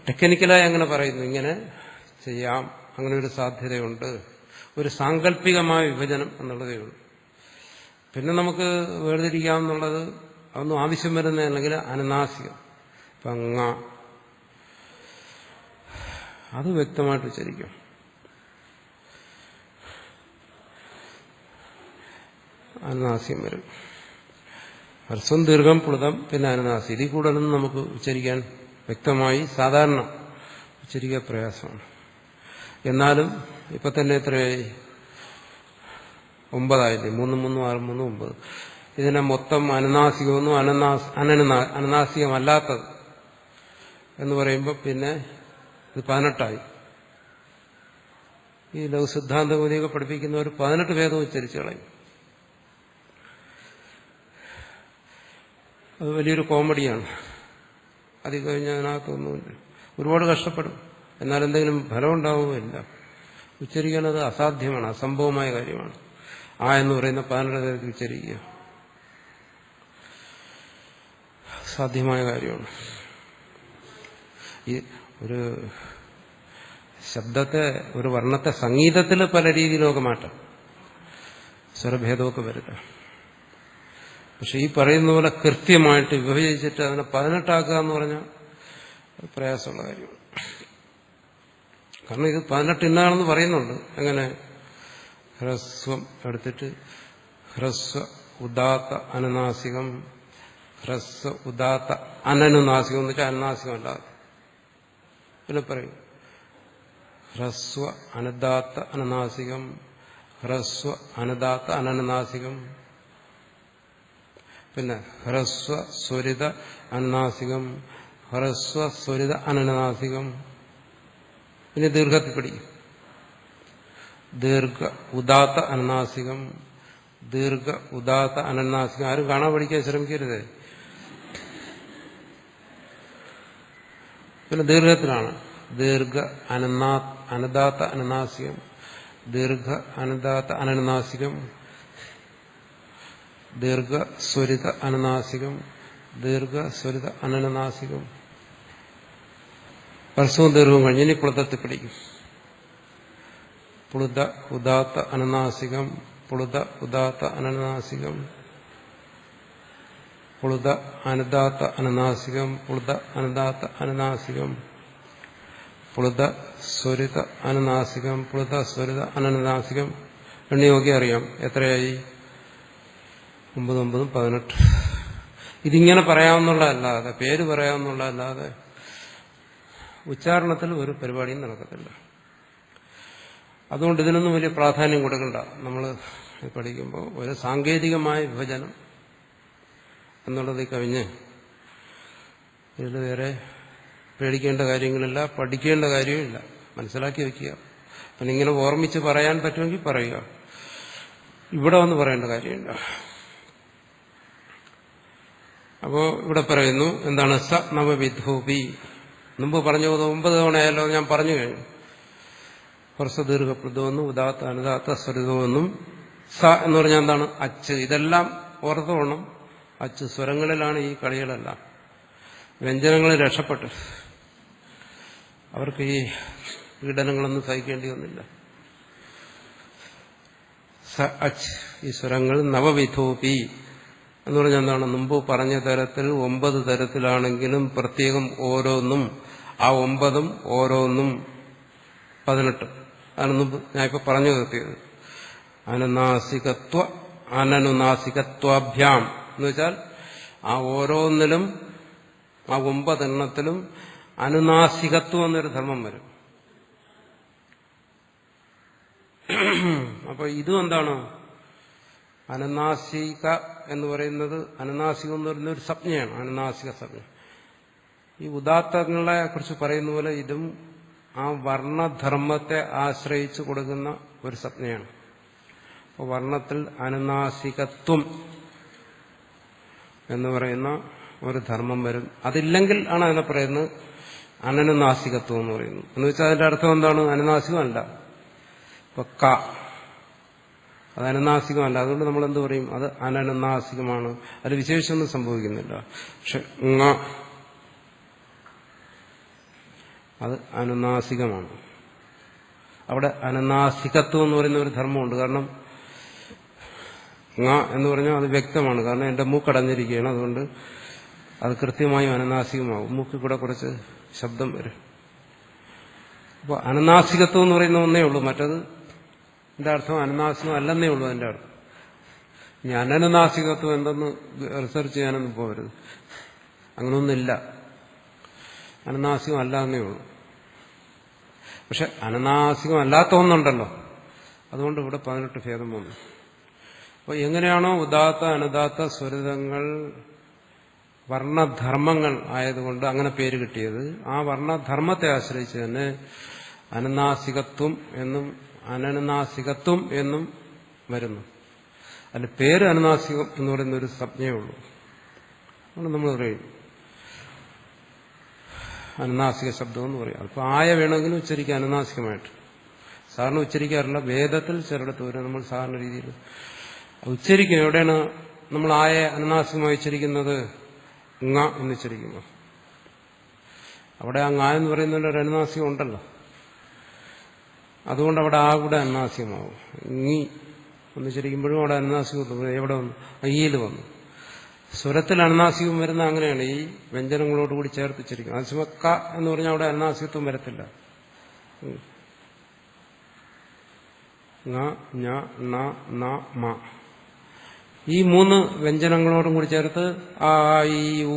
ടെക്നിക്കലായി അങ്ങനെ പറയുന്നു, ഇങ്ങനെ ചെയ്യാം, അങ്ങനെ ഒരു സാധ്യതയുണ്ട്, ഒരു സാങ്കല്പികമായ വിഭജനം എന്നുള്ളതേ ഉള്ളൂ. പിന്നെ നമുക്ക് വേർതിരിക്കാമെന്നുള്ളത് അതൊന്നും ആവശ്യം വരുന്നതല്ലെങ്കിൽ അനുനാസികം. പങ്ങ അത് വ്യക്തമായിട്ട് ഉച്ചരിക്കും. അനുനാസ്യം വരും. ഹ്രസ്വം ദീർഘം പ്ലുതം പിന്നെ അനുനാസ്യം. ഇതിൽ കൂടുതലൊന്നും നമുക്ക് ഉച്ചരിക്കാൻ വ്യക്തമായി സാധാരണ ഉച്ചരിക്കാൻ പ്രയാസമാണ്. എന്നാലും ഇപ്പൊ തന്നെ എത്രയായി? 9 ആയില്ലേ? 3 3 6 3 9. ഇതിനെ മൊത്തം അനുനാസികമൊന്നും അനുനാസികമല്ലാത്തത് എന്ന് പറയുമ്പോൾ പിന്നെ ഇത് 18 ഈ ലഘു സിദ്ധാന്ത കൂലിയൊക്കെ പഠിപ്പിക്കുന്നവർ 18 ഭേദം ഉച്ചരിച്ചു കളയും. അത് വലിയൊരു കോമഡിയാണ്. അത് കഴിഞ്ഞാൽ അതിനകത്തൊന്നുമില്ല, ഒരുപാട് കഷ്ടപ്പെടും, എന്നാൽ എന്തെങ്കിലും ഫലം ഉണ്ടാവുകയില്ല. ഉച്ചരിക്കാൻ അത് അസാധ്യമാണ്, അസംഭവമായ കാര്യമാണ്. ആ എന്ന് പറയുന്ന 18 ഉച്ചരിക്കുക. സാധ്യമായ കാര്യമാണ്. ഈ ഒരു ശബ്ദത്തെ, ഒരു വർണ്ണത്തെ സംഗീതത്തിൽ പല രീതിയിലൊക്കെ മാറ്റാം, സ്വരഭേദമൊക്കെ വരുത്താം. പക്ഷെ ഈ പറയുന്ന പോലെ കൃത്യമായിട്ട് വിഭജിച്ചിട്ട് അതിനെ 18 ആക്കുക എന്ന് പറഞ്ഞാൽ അത് പ്രയാസമുള്ള കാര്യമാണ്. കാരണം ഇത് 18 ഇന്നാണെന്ന് പറയുന്നുണ്ട്. എങ്ങനെ? ഹ്രസ്വം എടുത്തിട്ട് ഹ്രസ്വ ഉദാത്ത അനുനാസികം, ഹ്രസ്വ ഉദാത്ത അനനുനാസികം എന്ന് വെച്ചാൽ അനുനാസികമല്ലാതെ. പിന്നെ പറയും ഹ്രസ്വ അനുദാത്ത അനുനാസികം, ഹ്രസ്വ അനുദാത്ത അനനുനാസികം, പിന്നെ ഹ്രസ്വ സ്വരിത അനുനാസികം, ഹ്രസ്വ സ്വരിത അനനുനാസികം. പിന്നെ ദീർഘത്തിൽ പിടിക്കും. ദീർഘ ഉദാത്ത അനുനാസികം, ദീർഘ ഉദാത്ത അനനുനാസികം. ആരും കാണാൻ പഠിക്കാൻ ശ്രമിക്കരുത്. പിന്നെ ദീർഘത്തിലാണ് ദീർഘ അനുദാത്ത അനുനാസികം, ദീർഘ അനുദാത്ത അനനുനാസികം, ദീർഘ സ്വരിത അനുനാസികം, ദീർഘ സ്വരിത അനനുനാസികം. ഹ്രസ്വവും ദീർഘവും കഴിഞ്ഞ് ഇനി പ്ലുതത്തിൽ പിടിക്കും. പ്ലുത ഉദാത്ത അനുനാസികം, പ്ലുത ഉദാത്ത അനനുനാസികം, പ്ലുത അനുദാത്ത അനുനാസികം, പ്ലുത അനുദാത്ത അനുനാസികം, പ്ലുത സ്വരിത അനുനാസികം, പ്ലുത സ്വരിത അനനുനാസികം. എണ്ണി നോക്കി അറിയാം എത്രയായി. 9 9 18. ഇതിങ്ങനെ പറയാവുന്നുള്ളതല്ലാതെ, പേര് പറയാവുന്നുള്ളതല്ലാതെ ഉച്ചാരണത്തിൽ ഒരു പരിപാടിയും നടക്കത്തില്ല. അതുകൊണ്ട് ഇതിനൊന്നും വലിയ പ്രാധാന്യം കൊടുക്കണ്ട. നമ്മൾ പഠിക്കുമ്പോൾ ഒരു സാങ്കേതികമായ വിഭജനം എന്നുള്ളത് കവിഞ്ഞ് ഇതിൽ വേറെ പേടിക്കേണ്ട കാര്യങ്ങളില്ല, പഠിക്കേണ്ട കാര്യമില്ല. മനസ്സിലാക്കി വയ്ക്കുക. പിന്നെ ഇങ്ങനെ ഓർമ്മിച്ച് പറയാൻ പറ്റുമെങ്കിൽ പറയുക. ഇവിടെ വന്ന് പറയേണ്ട കാര്യമില്ല. അപ്പോ ഇവിടെ പറയുന്നു എന്താണ്? സ നവവിധോപി. മുമ്പ് പറഞ്ഞു 9 തവണയായല്ലോ ഞാൻ പറഞ്ഞു കഴിഞ്ഞു. ഹ്രസ്വദീർഘപ്ലുതമെന്നും ഉദാത്ത അനുദാത്ത സ്വരിതമെന്നും. സ എന്ന് പറഞ്ഞാൽ എന്താണ്? അച്ച്. ഇതെല്ലാം ഓർത്തോണം. അച്ച് സ്വരങ്ങളിലാണ് ഈ കളികളെല്ലാം. വ്യഞ്ജനങ്ങളിൽ രക്ഷപ്പെട്ടു. അവർക്ക് ഈ പീഡനങ്ങളൊന്നും സഹിക്കേണ്ടി വന്നില്ല. സ അച്ച്. ഈ സ്വരങ്ങൾ നവവിധോപി എന്ന് പറഞ്ഞാൽ എന്താണ്? മുമ്പ് പറഞ്ഞ തരത്തിൽ 9 തരത്തിലാണെങ്കിലും പ്രത്യേകം ഓരോന്നും, ആ 9 ഓരോന്നും 18. അതാണ് മുമ്പ് ഞാൻ ഇപ്പൊ പറഞ്ഞു നിർത്തിയത്. അനുനാസികത്വ അനനുനാസികത്വാഭ്യാം എന്ന് വെച്ചാൽ ആ ഓരോന്നിലും, ആ 9 എണ്ണത്തിലും അനുനാസികത്വം എന്നൊരു ധർമ്മം വരും. അപ്പൊ ഇതും എന്താണ്? അനുനാസിക എന്ന് പറയുന്നത്, അനുനാസികം എന്ന് പറയുന്ന ഒരു സംജ്ഞയാണ്. അനുനാസിക സംജ്ഞ. ഈ ഉദാത്തങ്ങളെ കുറിച്ച് പറയുന്ന പോലെ ഇതും ആ വർണ്ണധർമ്മത്തെ ആശ്രയിച്ച് കൊടുക്കുന്ന ഒരു സംജ്ഞയാണ്. അപ്പോൾ വർണ്ണത്തിൽ അനുനാസികത്വം എന്ന് പറയുന്ന ഒരു ധർമ്മം വരും. അതില്ലെങ്കിൽ ആണ് അതിനെ പറയുന്നത് അനനുനാസികത്വം എന്ന് പറയുന്നത്. എന്ന് വെച്ചാൽ അതിന്റെ അർത്ഥം എന്താണ്? അനുനാസികമല്ല. ഇപ്പൊ ക അത് അനുനാസികമല്ല. അതുകൊണ്ട് നമ്മൾ എന്ത് പറയും? അത് അനനുനാസികമാണ്. അത് വിശേഷമൊന്നും സംഭവിക്കുന്നില്ല. പക്ഷെ അത് അനുനാസികമാണ്. അവിടെ അനുനാസികത്വം എന്ന് പറയുന്ന ഒരു ധർമ്മമുണ്ട്. കാരണം എന്ന് പറഞ്ഞാൽ അത് വ്യക്തമാണ്. കാരണം എന്റെ മൂക്കടഞ്ഞിരിക്കുകയാണ്. അതുകൊണ്ട് അത് കൃത്യമായും അനുനാസികമാവും. മൂക്കിൽ കൂടെ കുറച്ച് ശബ്ദം വരും. അപ്പോൾ അനുനാസികത്വം എന്ന് പറയുന്ന ഒന്നേ ഉള്ളൂ. മറ്റത് എന്റെ അർത്ഥം അനുനാസികം അല്ലെന്നേ ഉള്ളൂ. എന്റെ അർത്ഥം ഇനി അനനുനാസികത്വം എന്തെന്ന് റിസർച്ച് ചെയ്യാനൊന്നും പോകരുത്. അങ്ങനൊന്നുമില്ല. അനുനാസികം അല്ല എന്നേ ഉള്ളൂ. പക്ഷെ അനുനാസികം അല്ലാത്ത ഒന്നുണ്ടല്ലോ. അതുകൊണ്ട് ഇവിടെ 18 ഭേദം വന്നു. അപ്പോൾ എങ്ങനെയാണോ ഉദാത്ത അനുദാത്ത സ്വരിതങ്ങൾ വർണ്ണധർമ്മങ്ങൾ ആയതുകൊണ്ട് അങ്ങനെ പേര് കിട്ടിയത്, ആ വർണ്ണധർമ്മത്തെ ആശ്രയിച്ച് തന്നെ അനുനാസികത്വം എന്നും അനനുനാസികത്വം എന്നും വരുന്നു. അതിൽ പേര് അനുനാസികം എന്ന് പറയുന്ന ഒരു സംജ്ഞയേ ഉള്ളൂ. അതുകൊണ്ട് നമ്മൾ പറയും അനുനാസിക ശബ്ദം എന്ന് പറയും. അപ്പൊ ആയ വേണമെങ്കിലും ഉച്ചരിക്കുക അനുനാസികമായിട്ട്. സാധാരണ ഉച്ചരിക്കാറില്ല. വേദത്തിൽ ചിലയിടത്ത് വരും. നമ്മൾ സാധാരണ രീതിയിൽ ഉച്ചരിക്കും. എവിടെയാണ് നമ്മൾ ആയ അനുനാസികമായി ഉച്ചരിക്കുന്നത്? ങ എന്ന് ഉച്ചരിക്കുമ്പോൾ അവിടെ ആ ങ എന്ന് പറയുന്നതിൽ ഒരു അനുനാസികം ഉണ്ടല്ലോ. അതുകൊണ്ട് അവിടെ ആ കൂടെ അനുനാസികമാവും. ങി എന്ന് ഉച്ചരിക്കുമ്പോഴും അവിടെ അനുനാസികം എവിടെ വന്നു? ഐയിൽ വന്നു. സ്വരത്തിൽ അനുനാസികം വരുന്ന അങ്ങനെയാണ്, ഈ വ്യഞ്ജനങ്ങളോടുകൂടി ചേർത്ത് ഉച്ചരിക്കും. അതേസമയം ക എന്ന് പറഞ്ഞാൽ അവിടെ അനുനാസികത്വം വരത്തില്ല. ങ, ഞ, ണ, ന, മ ഈ മൂന്ന് വ്യഞ്ജനങ്ങളോടും കൂടി ചേർത്ത് ആ ഈ ഉ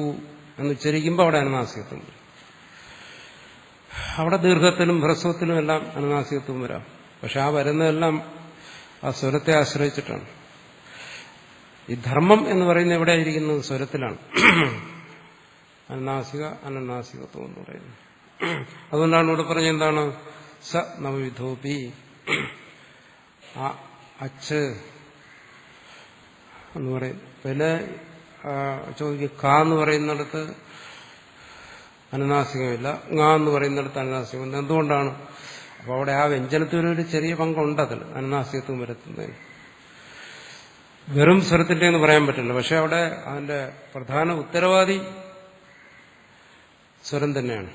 എന്ന് ഉച്ചരിക്കുമ്പോൾ അവിടെ അനുനാസികത്വം. അവിടെ ദീർഘത്തിലും ഹ്രസ്വത്തിലും എല്ലാം അനുനാസികത്വം വരാം. പക്ഷെ ആ വരുന്നതെല്ലാം ആ സ്വരത്തെ ആശ്രയിച്ചിട്ടാണ്. ഈ ധർമ്മം എന്ന് പറയുന്നത് എവിടെയായിരിക്കുന്നത്? സ്വരത്തിലാണ്. അനുനാസിക അനനാസികത്വം എന്ന് പറയുന്നത്. അതുകൊണ്ടാണ് ഇവിടെ പറഞ്ഞ എന്താണ്? സ നവവിധോപി, ആ അച്ച് എന്ന് പറയും. പിന്നെ ചോദിക്കും ക എന്ന് പറയുന്നിടത്ത് അനുനാസികമില്ല, ങ എന്ന് പറയുന്നിടത്ത് അനുനാസികമില്ല. എന്തുകൊണ്ടാണ്? അപ്പോൾ അവിടെ ആ വ്യഞ്ജനത്തിനൊരു ചെറിയ പങ്കുണ്ട് അതിൽ അനുനാസികത്വം വരുത്തുന്നതിന്. വെറും സ്വരത്തിന്റെ എന്ന് പറയാൻ പറ്റില്ല. പക്ഷെ അവിടെ അതിന്റെ പ്രധാന ഉത്തരവാദി സ്വരം തന്നെയാണ്.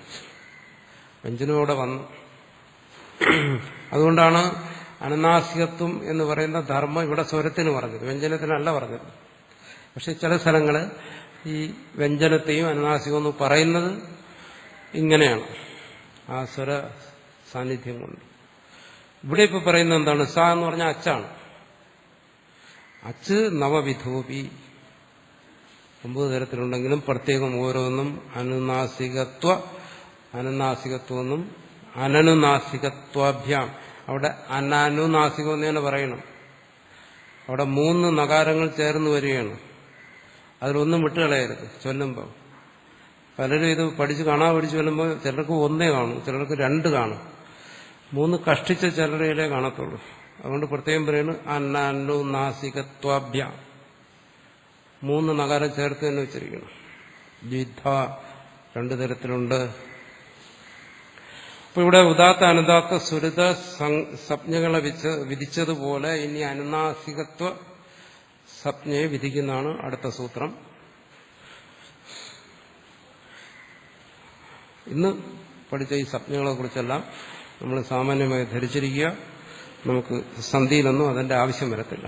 വ്യഞ്ജനം അവിടെ വന്നു. അതുകൊണ്ടാണ് അനുനാസികത്വം എന്ന് പറയുന്ന ധർമ്മം ഇവിടെ സ്വരത്തിന് പറഞ്ഞത്, വ്യഞ്ജനത്തിനല്ല പറഞ്ഞത്. പക്ഷെ ചില സ്ഥലങ്ങള് ഈ വ്യഞ്ജനത്തെയും അനുനാസികം എന്ന് പറയുന്നത് ഇങ്ങനെയാണ്, ആ സ്വര സാന്നിധ്യം കൊണ്ട്. ഇവിടെ ഇപ്പൊ പറയുന്നത് എന്താണ്? സ എന്ന് പറഞ്ഞാൽ അച്ചാണ്. അച്ച് നവവിധോപി 9 തരത്തിലുണ്ടെങ്കിലും പ്രത്യേകം ഓരോന്നും അനുനാസികത്വമെന്നും അനനുനാസികത്വാഭ്യാം. അവിടെ അനനുനാസികം എന്ന് തന്നെ പറയണം. അവിടെ 3 നകാരങ്ങൾ ചേർന്ന് വരികയാണ്. അതിലൊന്നും വിട്ടുകളയരുത് ചൊല്ലുമ്പോൾ. പലരും ഇത് പഠിച്ച് പഠിച്ചു ചൊല്ലുമ്പോൾ ചിലർക്ക് 1 കാണും, ചിലർക്ക് 2 കാണും, 3 കഷ്ടിച്ച ചിലരയിലേ കാണത്തുള്ളൂ. അതുകൊണ്ട് പ്രത്യേകം പറയുന്നു അനനുനാസികത്വാഭ്യാം. 3 നകാരം ചേർത്ത് തന്നെ വെച്ചിരിക്കണം. ദ്വിധ 2 തരത്തിലുണ്ട്. അപ്പൊ ഇവിടെ ഉദാത്ത അനുദാത്ത സ്വരിത സംജ്ഞകളെ വിധിച്ചതുപോലെ ഇനി അനുനാസികത്വ സംജ്ഞയെ വിധിക്കുന്നതാണ് അടുത്ത സൂത്രം. ഇന്ന് പഠിച്ച ഈ സംജ്ഞകളെ കുറിച്ചെല്ലാം നമ്മൾ സാമാന്യമായി ധരിച്ചിരിക്കുക. നമുക്ക് സന്ധിയിലൊന്നും അതിന്റെ ആവശ്യം വരത്തില്ല.